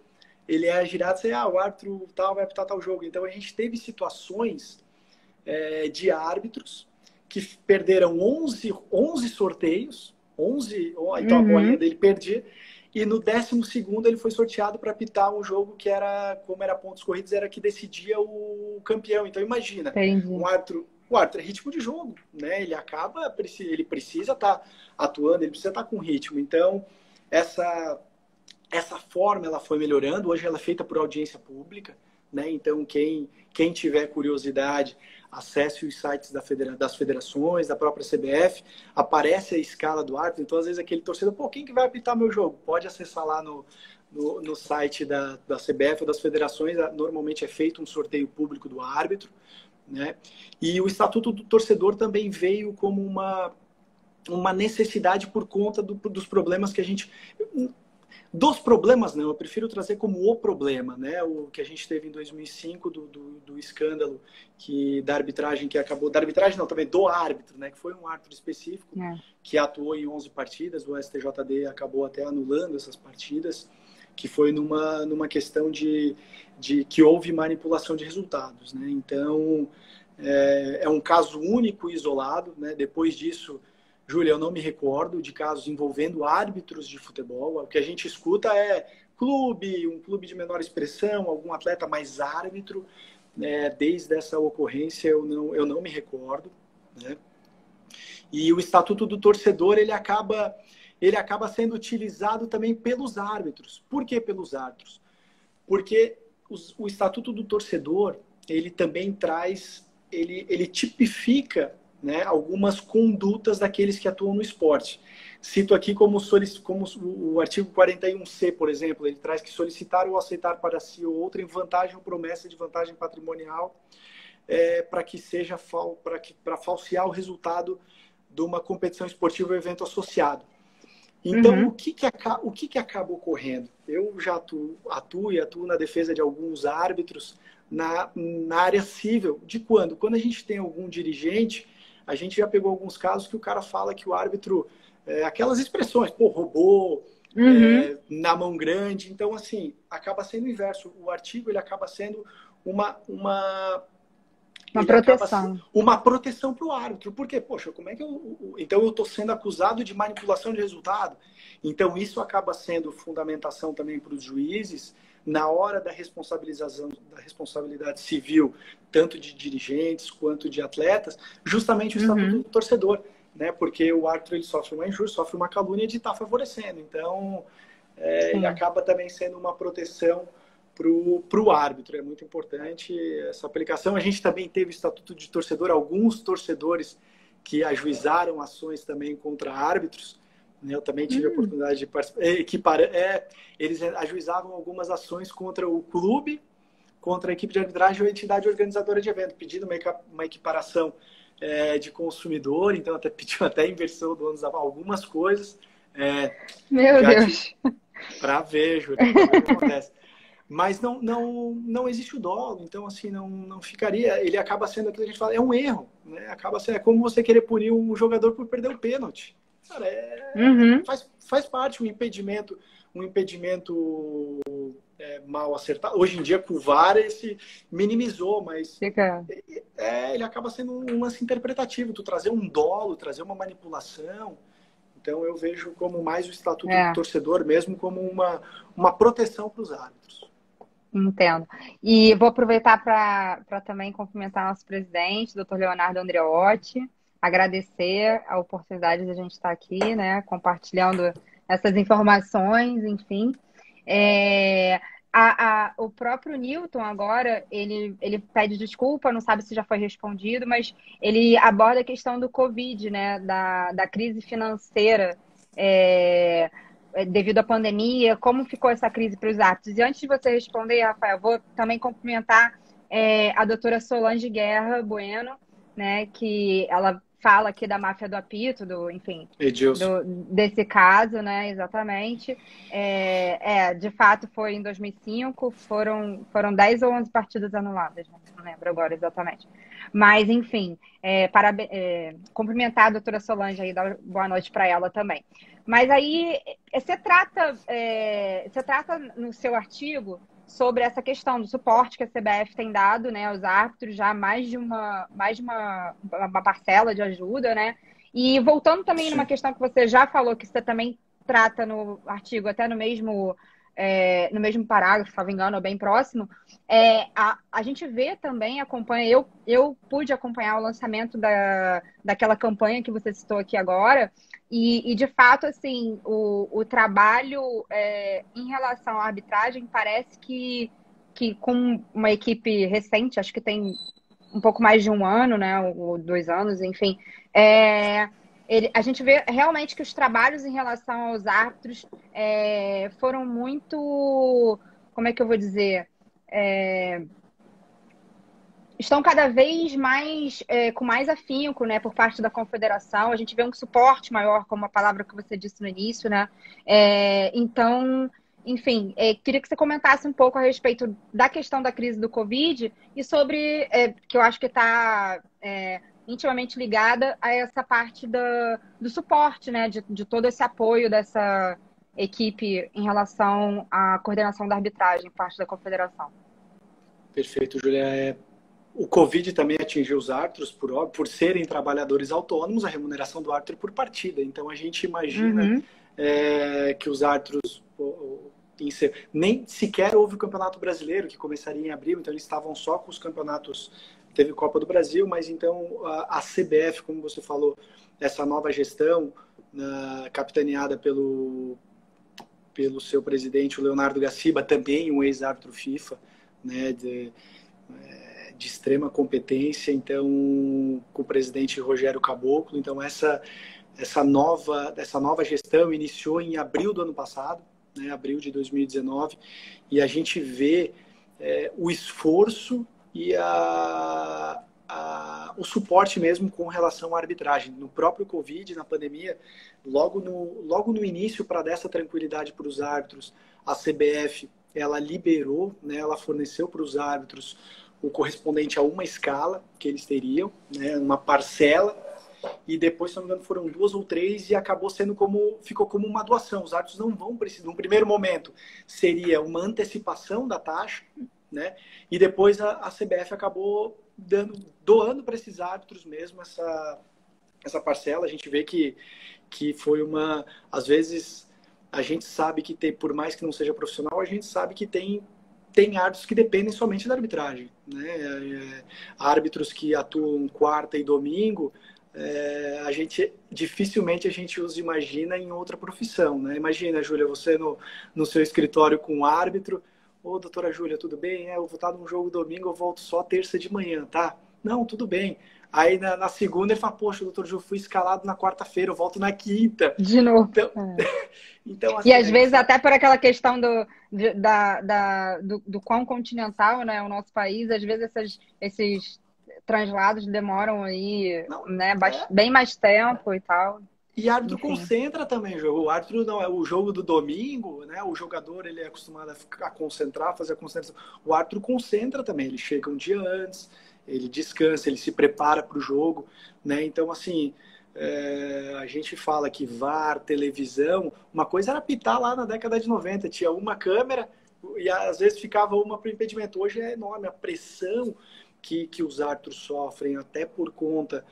Speaker 2: ele é girado e o árbitro tal vai apitar tal jogo. Então, a gente teve situações de árbitros que perderam 11 sorteios, então a bolinha dele perdia, e no 12º ele foi sorteado para apitar um jogo que como era pontos corridos, era que decidia o campeão. Então imagina, o árbitro é ritmo de jogo, né? Ele precisa estar atuando, ele precisa estar com ritmo. Então essa forma ela foi melhorando, hoje ela é feita por audiência pública, né? Então quem tiver curiosidade, acesse os sites das federações, da própria CBF, aparece a escala do árbitro. Então, às vezes, aquele torcedor, quem que vai apitar meu jogo? Pode acessar lá no site da CBF ou das federações, normalmente é feito um sorteio público do árbitro, né? E o Estatuto do Torcedor também veio como uma necessidade por conta dos problemas que a gente... Dos problemas, não, eu prefiro trazer como o problema, né? O que a gente teve em 2005 do escândalo da arbitragem que acabou... Da arbitragem não, também do árbitro, né? Que foi um árbitro específico que atuou em 11 partidas. O STJD acabou até anulando essas partidas, que foi numa questão de que houve manipulação de resultados, né? Então, é um caso único e isolado, né? Depois disso... Júlia, eu não me recordo de casos envolvendo árbitros de futebol. O que a gente escuta é um clube de menor expressão, algum atleta mais árbitro. Né? Desde essa ocorrência eu não me recordo. Né? E o Estatuto do Torcedor ele acaba sendo utilizado também pelos árbitros. Por que pelos árbitros? Porque o Estatuto do Torcedor ele também traz, ele tipifica, né, algumas condutas daqueles que atuam no esporte. Cito aqui como o artigo 41C, por exemplo, ele traz que solicitar ou aceitar para si ou outra em vantagem ou promessa de vantagem patrimonial para falsear o resultado de uma competição esportiva ou evento associado. Então, o que acaba ocorrendo? Eu já atuo na defesa de alguns árbitros na área civil. De quando? Quando a gente tem algum dirigente, a gente já pegou alguns casos que o cara fala que o árbitro, aquelas expressões, roubou, na mão grande. Então, assim, acaba sendo o inverso. O artigo, ele acaba sendo uma
Speaker 1: proteção.
Speaker 2: Uma proteção para o árbitro. Por quê? Poxa, como é que então eu estou sendo acusado de manipulação de resultado? Então, isso acaba sendo fundamentação também para os juízes na hora da responsabilização, da responsabilidade civil, tanto de dirigentes quanto de atletas, justamente o Estatuto do Torcedor, né? Porque o árbitro ele sofre uma injúria, sofre uma calúnia de estar favorecendo. Então, ele acaba também sendo uma proteção para o árbitro. É muito importante essa aplicação. A gente também teve o Estatuto de Torcedor, alguns torcedores que ajuizaram ações também contra árbitros. Eu também tive a oportunidade de participar. Eles ajuizavam algumas ações contra o clube, contra a equipe de arbitragem ou a entidade organizadora de evento, pedindo uma equiparação de consumidor. Então, pediu até inversão do ônus da algumas coisas.
Speaker 1: Meu Deus!
Speaker 2: Para ver, Júlia, o que acontece. Mas não existe o dolo, então assim, não ficaria. Ele acaba sendo aquilo que a gente fala, é um erro, né? Acaba sendo, é como você querer punir um jogador por perder o pênalti. Cara, faz parte um impedimento mal acertado. Hoje em dia, com o VAR, esse minimizou, mas ele acaba sendo um lance interpretativo, tu trazer um dolo, trazer uma manipulação. Então, eu vejo como mais o Estatuto do Torcedor mesmo como uma proteção para os árbitros.
Speaker 1: Entendo. E vou aproveitar para também cumprimentar nosso presidente, doutor Leonardo Andreotti, agradecer a oportunidade de a gente estar aqui, né, compartilhando essas informações, enfim. O próprio Newton agora, ele pede desculpa, não sabe se já foi respondido, mas ele aborda a questão do Covid, né, da crise financeira devido à pandemia, como ficou essa crise para os árbitros. E antes de você responder, Rafael, vou também cumprimentar a doutora Solange Guerra Bueno, né, que ela fala aqui da máfia do apito, desse caso, né, exatamente. De fato, foi em 2005, foram 10 ou 11 partidas anuladas, né? Não lembro agora exatamente. Mas, enfim, cumprimentar a doutora Solange aí, dar boa noite para ela também. Mas aí, você trata no seu artigo sobre essa questão do suporte que a CBF tem dado, né, aos árbitros, já mais de uma parcela de ajuda, né? E voltando também numa questão que você já falou, que você também trata no artigo, até no mesmo parágrafo, se não me engano, ou bem próximo, a gente vê também, acompanha, eu pude acompanhar o lançamento daquela campanha que você citou aqui agora, e de fato, assim, o trabalho em relação à arbitragem parece que com uma equipe recente, acho que tem um pouco mais de um ano, né, ou 2 anos, enfim, a gente vê realmente que os trabalhos em relação aos árbitros foram muito, como é que eu vou dizer, estão cada vez mais com mais afinco, né, por parte da confederação. A gente vê um suporte maior, como a palavra que você disse no início, né? Então, enfim, queria que você comentasse um pouco a respeito da questão da crise do Covid e sobre, que eu acho que está intimamente ligada a essa parte do suporte, né, de todo esse apoio dessa equipe em relação à coordenação da arbitragem, parte da confederação.
Speaker 2: Perfeito, Julia. O Covid também atingiu os árbitros, por serem trabalhadores autônomos, a remuneração do árbitro é por partida. Então, a gente imagina que os árbitros... Nem sequer houve o Campeonato Brasileiro, que começaria em abril, então eles estavam só com os campeonatos. Teve Copa do Brasil, mas então a CBF, como você falou, essa nova gestão, capitaneada pelo seu presidente, o Leonardo Gaciba, também um ex-árbitro FIFA, né, de extrema competência, então com o presidente Rogério Caboclo. Então essa nova gestão iniciou em abril do ano passado, né, abril de 2019, e a gente vê o esforço e o suporte mesmo com relação à arbitragem. No próprio Covid, na pandemia, logo no início, para dar essa tranquilidade para os árbitros, a CBF ela liberou, né, ela forneceu para os árbitros o correspondente a uma escala que eles teriam, né, uma parcela, e depois, se não me engano, foram 2 ou 3 e ficou como uma doação. Os árbitros não vão precisar. No primeiro momento, seria uma antecipação da taxa, né? E depois a CBF acabou doando para esses árbitros mesmo essa parcela. A gente vê que foi às vezes, a gente sabe que tem, por mais que não seja profissional, a gente sabe que tem árbitros que dependem somente da arbitragem, né? Árbitros que atuam quarta e domingo, dificilmente a gente os imagina em outra profissão, né? Imagina, Júlia, você no seu escritório com um árbitro: ô, doutora Júlia, tudo bem? Eu vou estar num jogo domingo, eu volto só terça de manhã, tá? Não, tudo bem. Aí na segunda ele fala: poxa, doutor Júlia, fui escalado na quarta-feira, eu volto na quinta.
Speaker 1: De novo.
Speaker 2: Então, assim,
Speaker 1: e às vezes até por aquela questão do quão continental, né, o nosso país, às vezes esses translados demoram aí, né, bem mais tempo e tal.
Speaker 2: E árbitro concentra também o jogo. O árbitro não é o jogo do domingo, né? O jogador ele é acostumado a concentrar, fazer a concentração. O árbitro concentra também. Ele chega um dia antes, ele descansa, ele se prepara para o jogo, né? Então, assim, a gente fala que VAR, televisão, uma coisa era apitar lá na década de 90, tinha uma câmera e às vezes ficava uma para o impedimento. Hoje é enorme a pressão que os árbitros sofrem, até por conta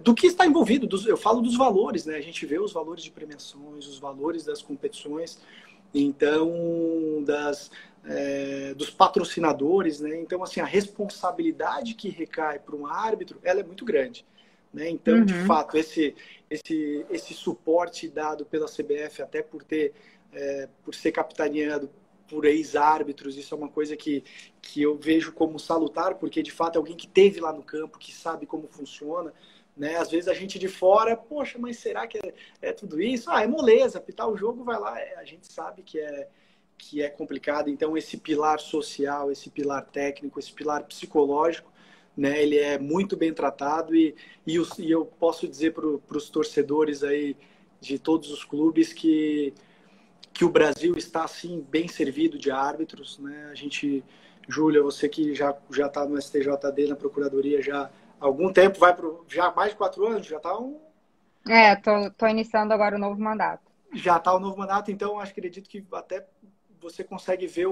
Speaker 2: do que está envolvido. Eu falo dos valores, né? A gente vê os valores de premiações, os valores das competições, então dos patrocinadores, né? Então, assim, a responsabilidade que recai para um árbitro, ela é muito grande, né? Então, de fato, esse suporte dado pela CBF, até por ser capitaneado por ex-árbitros, isso é uma coisa que eu vejo como salutar, porque de fato é alguém que esteve lá no campo, que sabe como funciona, né? Às vezes a gente de fora, poxa, mas será que é tudo isso? É moleza, apitar o jogo, vai lá. A gente sabe que é complicado. Então esse pilar social, esse pilar técnico, esse pilar psicológico, né, ele é muito bem tratado e eu posso dizer para os torcedores aí de todos os clubes que o Brasil está, assim, bem servido de árbitros, né? A gente, Júlia, você que já está no STJD, na Procuradoria já há algum tempo, já há mais de 4 anos, já está
Speaker 1: tô iniciando agora o novo mandato.
Speaker 2: Já está o novo mandato, então acredito que até você consegue ver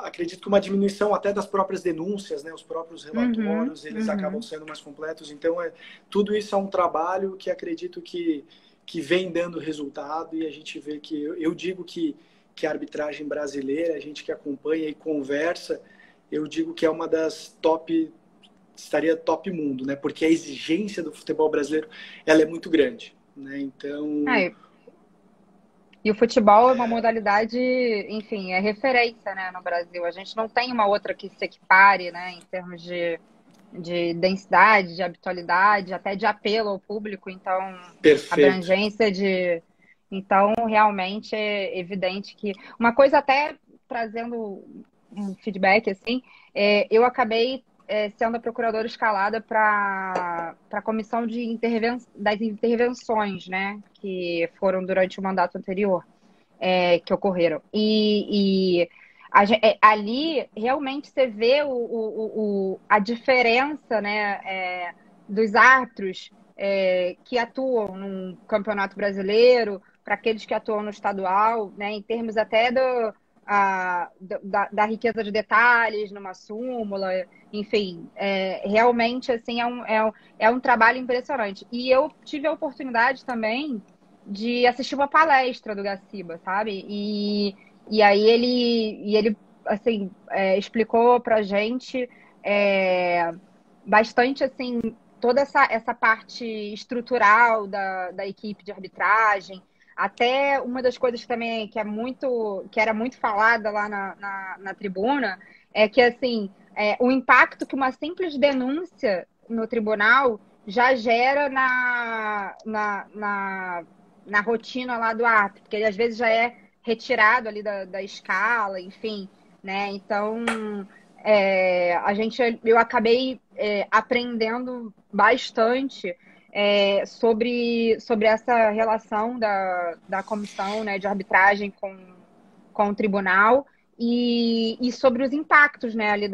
Speaker 2: acredito que uma diminuição até das próprias denúncias, né? Os próprios relatórios, eles acabam sendo mais completos. Então, tudo isso é um trabalho que acredito que vem dando resultado, e a gente vê que, eu digo que a arbitragem brasileira, a gente que acompanha e conversa, eu digo que é uma das estaria top mundo, né? Porque a exigência do futebol brasileiro, ela é muito grande, né? Então...
Speaker 1: E o futebol é uma modalidade, enfim, é referência, né, no Brasil. A gente não tem uma outra que se equipare, né, em termos de de densidade, de habitualidade, até de apelo ao público, então,
Speaker 2: Perfeito.
Speaker 1: abrangência de. Então, realmente é evidente que. Uma coisa, até trazendo um feedback, assim, eu acabei sendo a procuradora escalada para a comissão das intervenções, né, que foram durante o mandato anterior, que ocorreram. Ali realmente você vê a diferença, né, dos árbitros que atuam no Campeonato Brasileiro para aqueles que atuam no estadual, né, em termos até da riqueza de detalhes numa súmula, enfim, realmente assim é um trabalho impressionante. E eu tive a oportunidade também de assistir uma palestra do Gaciba, sabe? E aí ele assim, explicou pra gente bastante assim toda essa parte estrutural da equipe de arbitragem. Até uma das coisas também que era muito falada lá na tribuna é que assim o impacto que uma simples denúncia no tribunal já gera na rotina lá do árbitro, porque ele às vezes já é retirado ali da escala, enfim, né? Então, eu acabei aprendendo bastante sobre essa relação da comissão, né, de arbitragem com o tribunal e sobre os impactos, né, ali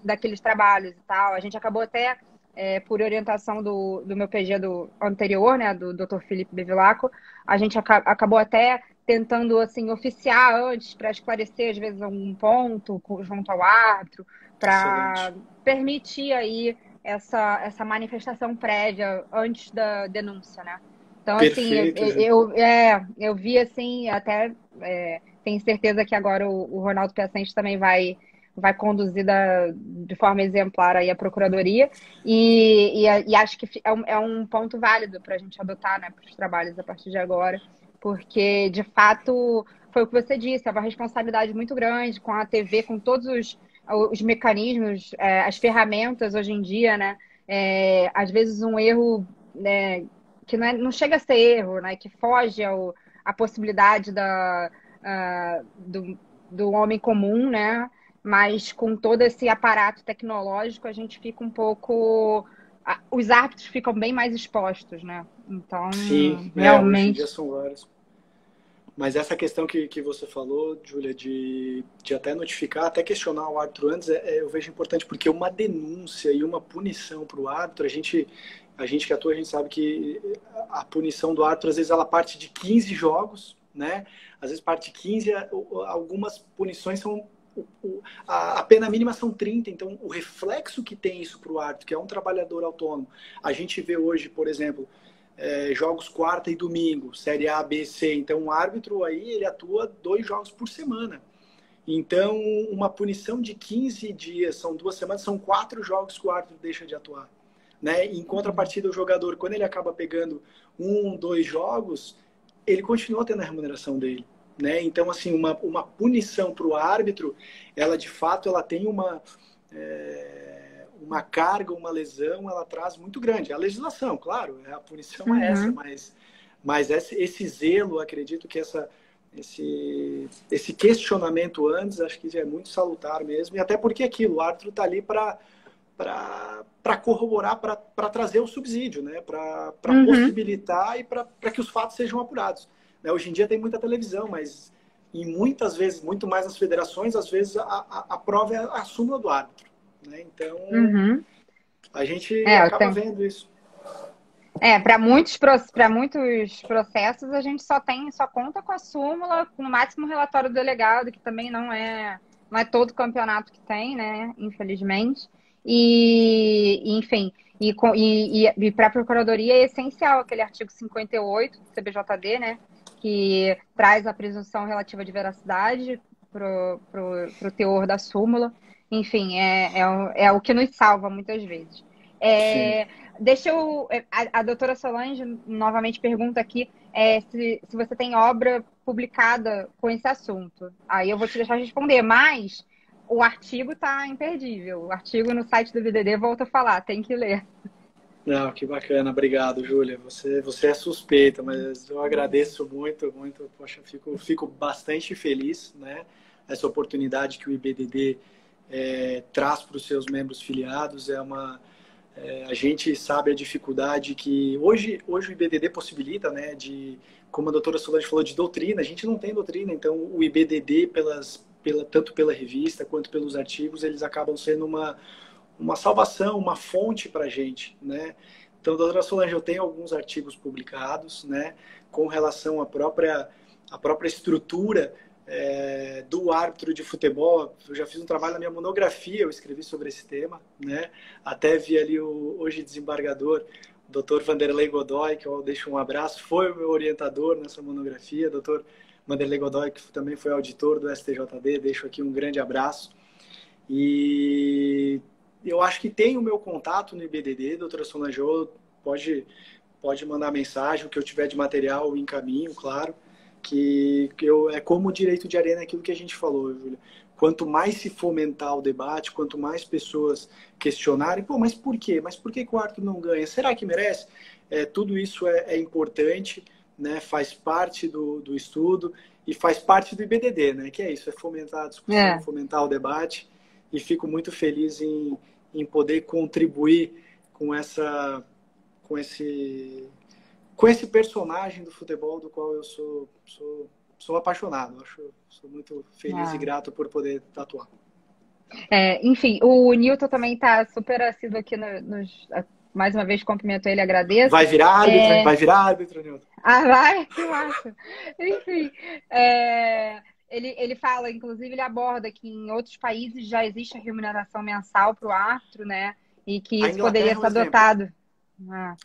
Speaker 1: daqueles trabalhos e tal. A gente acabou até por orientação do meu PG do anterior, né, do Dr. Felipe Bevilacqua, a gente acabou até tentando assim oficiar antes para esclarecer às vezes algum ponto junto ao árbitro, para permitir aí essa manifestação prévia antes da denúncia, né? Então, assim,
Speaker 2: Perfeito, Ju.
Speaker 1: eu vi assim, até tenho certeza que agora o Ronaldo Piacente também vai conduzir de forma exemplar aí a Procuradoria e acho que é um ponto válido para a gente adotar, né, para os trabalhos a partir de agora, porque, de fato, foi o que você disse, é uma responsabilidade muito grande com a TV, com todos os mecanismos, as ferramentas hoje em dia, né, às vezes um erro, né, que não chega a ser erro, né, que foge à possibilidade do homem comum, né, mas com todo esse aparato tecnológico, a gente fica um pouco. Os árbitros ficam bem mais expostos, né? Então,
Speaker 2: Sim, hoje em dia
Speaker 1: realmente.
Speaker 2: são vários. Mas essa questão que você falou, Júlia, de até notificar, até questionar o árbitro antes, eu vejo importante, porque uma denúncia e uma punição para o árbitro, a gente que atua, a gente sabe que a punição do árbitro, às vezes, ela parte de 15 jogos, né? Às vezes parte de 15, algumas punições são a pena mínima são 30, então o reflexo que tem isso para o árbitro, que é um trabalhador autônomo, a gente vê hoje, por exemplo, jogos quarta e domingo, Série A, B, C, então o árbitro aí ele atua 2 jogos por semana, então uma punição de 15 dias, são 2 semanas, são 4 jogos que o árbitro deixa de atuar, né? Em contrapartida, o jogador, quando ele acaba pegando 1, 2 jogos, ele continua tendo a remuneração dele. Né? Então, assim, uma punição para o árbitro, ela de fato ela tem uma carga, uma lesão, ela traz muito grande. A legislação, claro, a punição é essa, mas esse zelo, acredito que esse questionamento antes, acho que é muito salutar mesmo, e até porque aquilo, o árbitro está ali para corroborar, para trazer o subsídio, né? Para possibilitar e para que os fatos sejam apurados. Né? Hoje em dia tem muita televisão, mas e muitas vezes, muito mais nas federações, às vezes a prova é a súmula do árbitro. Né? Então, a gente acaba vendo isso.
Speaker 1: Para muitos processos, a gente só conta com a súmula, no máximo o relatório do delegado, que também não é todo campeonato que tem, né? Infelizmente. Enfim, e para a Procuradoria é essencial aquele artigo 58 do CBJD, né? Que traz a presunção relativa de veracidade pro teor da súmula. Enfim, é o que nos salva muitas vezes. Deixa eu. A doutora Solange novamente pergunta aqui se você tem obra publicada com esse assunto. Aí eu vou te deixar responder, mas o artigo tá imperdível. O artigo no site do BDD, volta a falar, tem que ler.
Speaker 2: Não, que bacana, obrigado, Júlia. Você é suspeita, mas eu agradeço muito, muito. Poxa, fico bastante feliz, né? Essa oportunidade que o IBDD traz para os seus membros filiados a gente sabe a dificuldade que hoje o IBDD possibilita, né? Como a doutora Solange falou, de doutrina. A gente não tem doutrina, então o IBDD tanto pela revista quanto pelos artigos, eles acabam sendo uma salvação, uma fonte para a gente, né? Então, doutora Solange, eu tenho alguns artigos publicados, né, com relação à própria estrutura do árbitro de futebol. Eu já fiz um trabalho na minha monografia, eu escrevi sobre esse tema, né? Até vi ali o hoje desembargador, doutor Vanderlei Godoy, que eu deixo um abraço, foi o meu orientador nessa monografia, doutor Vanderlei Godoy, que também foi auditor do STJD, deixo aqui um grande abraço. E eu acho que tem o meu contato no IBDD, doutora Solange, pode mandar mensagem, o que eu tiver de material eu encaminho, claro, é como o direito de arena, aquilo que a gente falou, Júlia. Quanto mais se fomentar o debate, quanto mais pessoas questionarem, pô, mas por quê? Mas por que o árbitro não ganha? Será que merece? Tudo isso é importante, né? Faz parte do estudo e faz parte do IBDD, né? Que é isso, é fomentar a discussão, fomentar o debate. E fico muito feliz em poder contribuir com esse personagem do futebol do qual eu sou apaixonado. Sou muito feliz e grato por poder atuar.
Speaker 1: Enfim, o Newton também está super assíduo aqui mais uma vez cumprimento ele, agradeço.
Speaker 2: Vai virar árbitro, vai virar árbitro, Newton.
Speaker 1: Ah, vai? Que massa. Enfim, ele fala, inclusive, ele aborda que em outros países já existe a remuneração mensal para o árbitro, né? E que isso poderia ser adotado.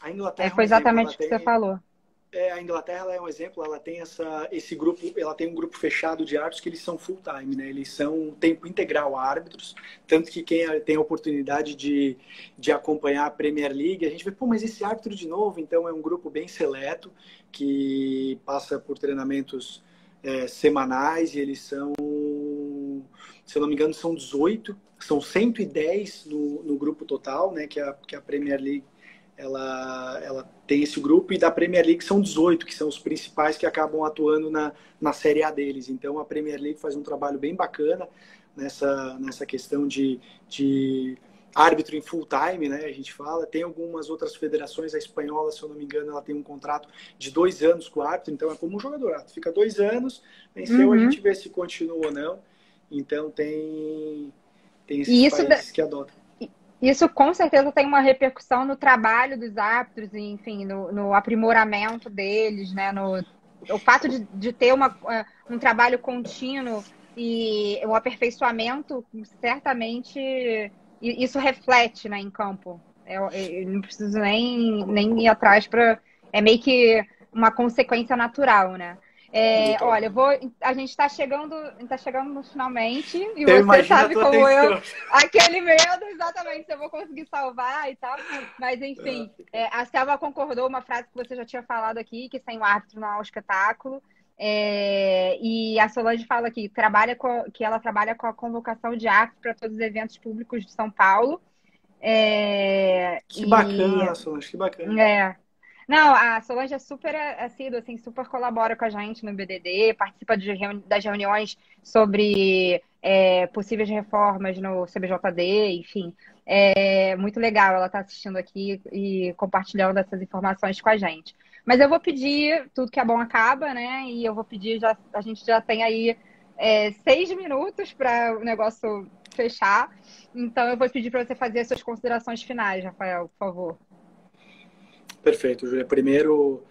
Speaker 2: A Inglaterra
Speaker 1: foi exatamente o que você falou.
Speaker 2: A Inglaterra ela é um exemplo, ela tem esse grupo, ela tem um grupo fechado de árbitros que eles são full time, né? Eles são tempo integral árbitros, tanto que quem tem a oportunidade de acompanhar a Premier League, a gente vê, pô, mas esse árbitro de novo, então é um grupo bem seleto, que passa por treinamentos semanais, e eles são, se eu não me engano, são 18, são 110 no grupo total, né? Que a Premier League ela tem esse grupo, e da Premier League são 18, que são os principais que acabam atuando na Série A deles. Então a Premier League faz um trabalho bem bacana nessa questão de árbitro em full time, né? A gente fala. Tem algumas outras federações, a espanhola, se eu não me engano, ela tem um contrato de 2 anos com o árbitro, então é como um jogador. Fica 2 anos, venceu, a gente vê se continua ou não. Então tem esses países que adotam.
Speaker 1: Isso com certeza tem uma repercussão no trabalho dos árbitros, enfim, no aprimoramento deles, né? O fato de ter um trabalho contínuo e um aperfeiçoamento, certamente isso reflete, né, em campo. Eu não preciso nem ir atrás é meio que uma consequência natural, né? Olha, a gente está chegando no finalmente, e você sabe como eu, aquele medo, exatamente, se eu vou conseguir salvar e tal. Mas, enfim, a Selva concordou uma frase que você já tinha falado aqui, que sem o árbitro não há um espetáculo. E a Solange fala aqui que ela trabalha com a convocação de árbitros para todos os eventos públicos de São Paulo.
Speaker 2: Bacana, Solange, que bacana.
Speaker 1: Não, a Solange é super assídua, assim, super colabora com a gente no BDD, participa das reuniões sobre possíveis reformas no CBJD, enfim. É muito legal ela estar assistindo aqui e compartilhando essas informações com a gente. Mas eu vou pedir, tudo que é bom acaba, né? E eu vou pedir, a gente já tem aí 6 minutos para o negócio fechar. Então eu vou pedir para você fazer as suas considerações finais, Rafael, por favor.
Speaker 2: Perfeito, Júlia. Primeiro,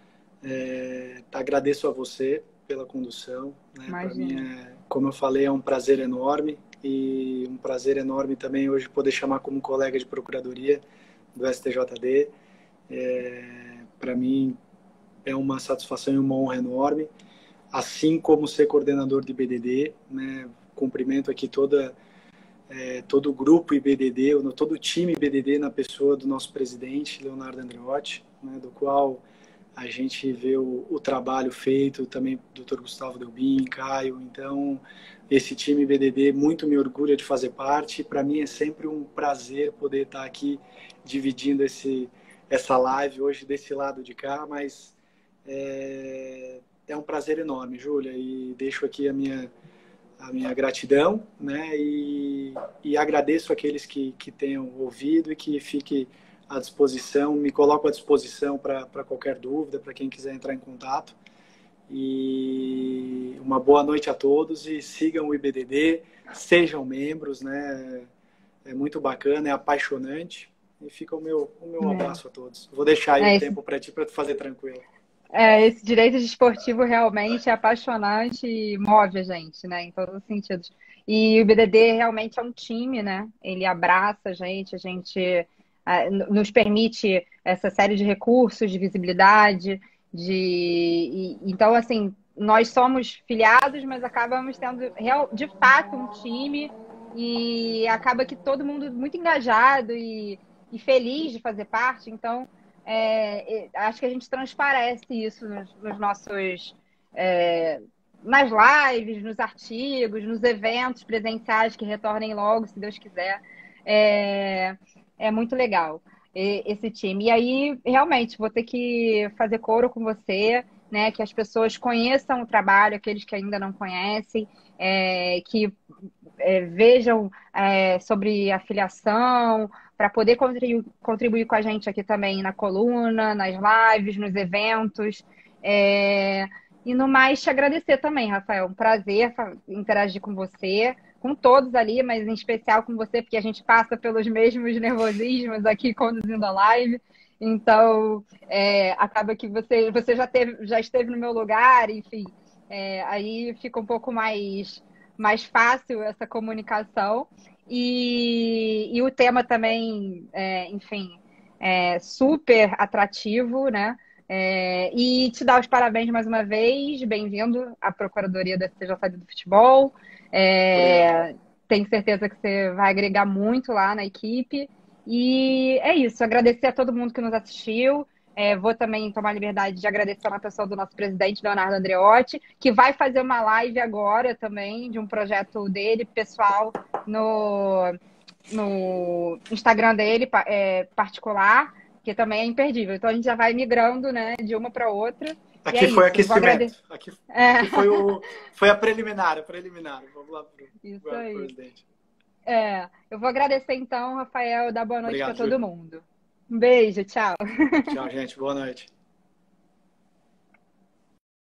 Speaker 2: agradeço a você pela condução. Né? Para mim, como eu falei, é um prazer enorme, e um prazer enorme também hoje poder chamar como colega de procuradoria do STJD. Para mim é uma satisfação e uma honra enorme, assim como ser coordenador de IBDD. Né? Cumprimento aqui todo o grupo IBDD, todo o time IBDD, na pessoa do nosso presidente, Leonardo Andreotti, né, do qual a gente vê o trabalho feito também do Dr. Gustavo Delbin, Caio. Então, esse time BDD muito me orgulha de fazer parte. Para mim é sempre um prazer poder estar aqui dividindo essa live hoje desse lado de cá, mas é um prazer enorme, Júlia, e deixo aqui a minha gratidão, né? E agradeço aqueles que tenham ouvido e que fique à disposição, me coloco à disposição para qualquer dúvida, para quem quiser entrar em contato. E uma boa noite a todos e sigam o IBDD, sejam membros, né? É muito bacana, é apaixonante. E fica o meu abraço a todos. Vou deixar aí o tempo para ti, para tu fazer tranquilo.
Speaker 1: Esse direito desportivo realmente é apaixonante e move a gente, né? Em todos os sentidos. E o BDD realmente é um time, né? Ele abraça a gente nos permite essa série de recursos, de visibilidade, então, assim, nós somos filiados, mas acabamos tendo, de fato, um time e acaba que todo mundo muito engajado e feliz de fazer parte. Então, acho que a gente transparece isso nos nossos... nas lives, nos artigos, nos eventos presenciais que retornem logo, se Deus quiser. É muito legal esse time. E aí, realmente, vou ter que fazer coro com você, né? Que as pessoas conheçam o trabalho, aqueles que ainda não conhecem, que vejam sobre a filiação, para poder contribuir com a gente aqui também na coluna, nas lives, nos eventos. E no mais, te agradecer também, Rafael. Um prazer interagir com você, com todos ali, mas em especial com você, porque a gente passa pelos mesmos nervosismos aqui conduzindo a live. Então, acaba que você já esteve no meu lugar, enfim. Aí fica um pouco mais fácil essa comunicação. E o tema também, enfim, super atrativo, né? E te dar os parabéns mais uma vez, bem-vindo à Procuradoria da CJSAD do Futebol. Tenho certeza que você vai agregar muito lá na equipe. E é isso, agradecer a todo mundo que nos assistiu. Vou também tomar a liberdade de agradecer na pessoa do nosso presidente, Leonardo Andreotti, que vai fazer uma live agora também de um projeto dele, pessoal, no Instagram dele, particular, que também é imperdível. Então a gente já vai migrando, né, de uma para outra.
Speaker 2: Aqui foi aquecimento. Aqui foi a preliminar. Vamos lá para o presidente.
Speaker 1: Eu vou agradecer então, Rafael, dar boa noite para todo mundo. Um beijo, tchau.
Speaker 2: Tchau, gente. Boa noite.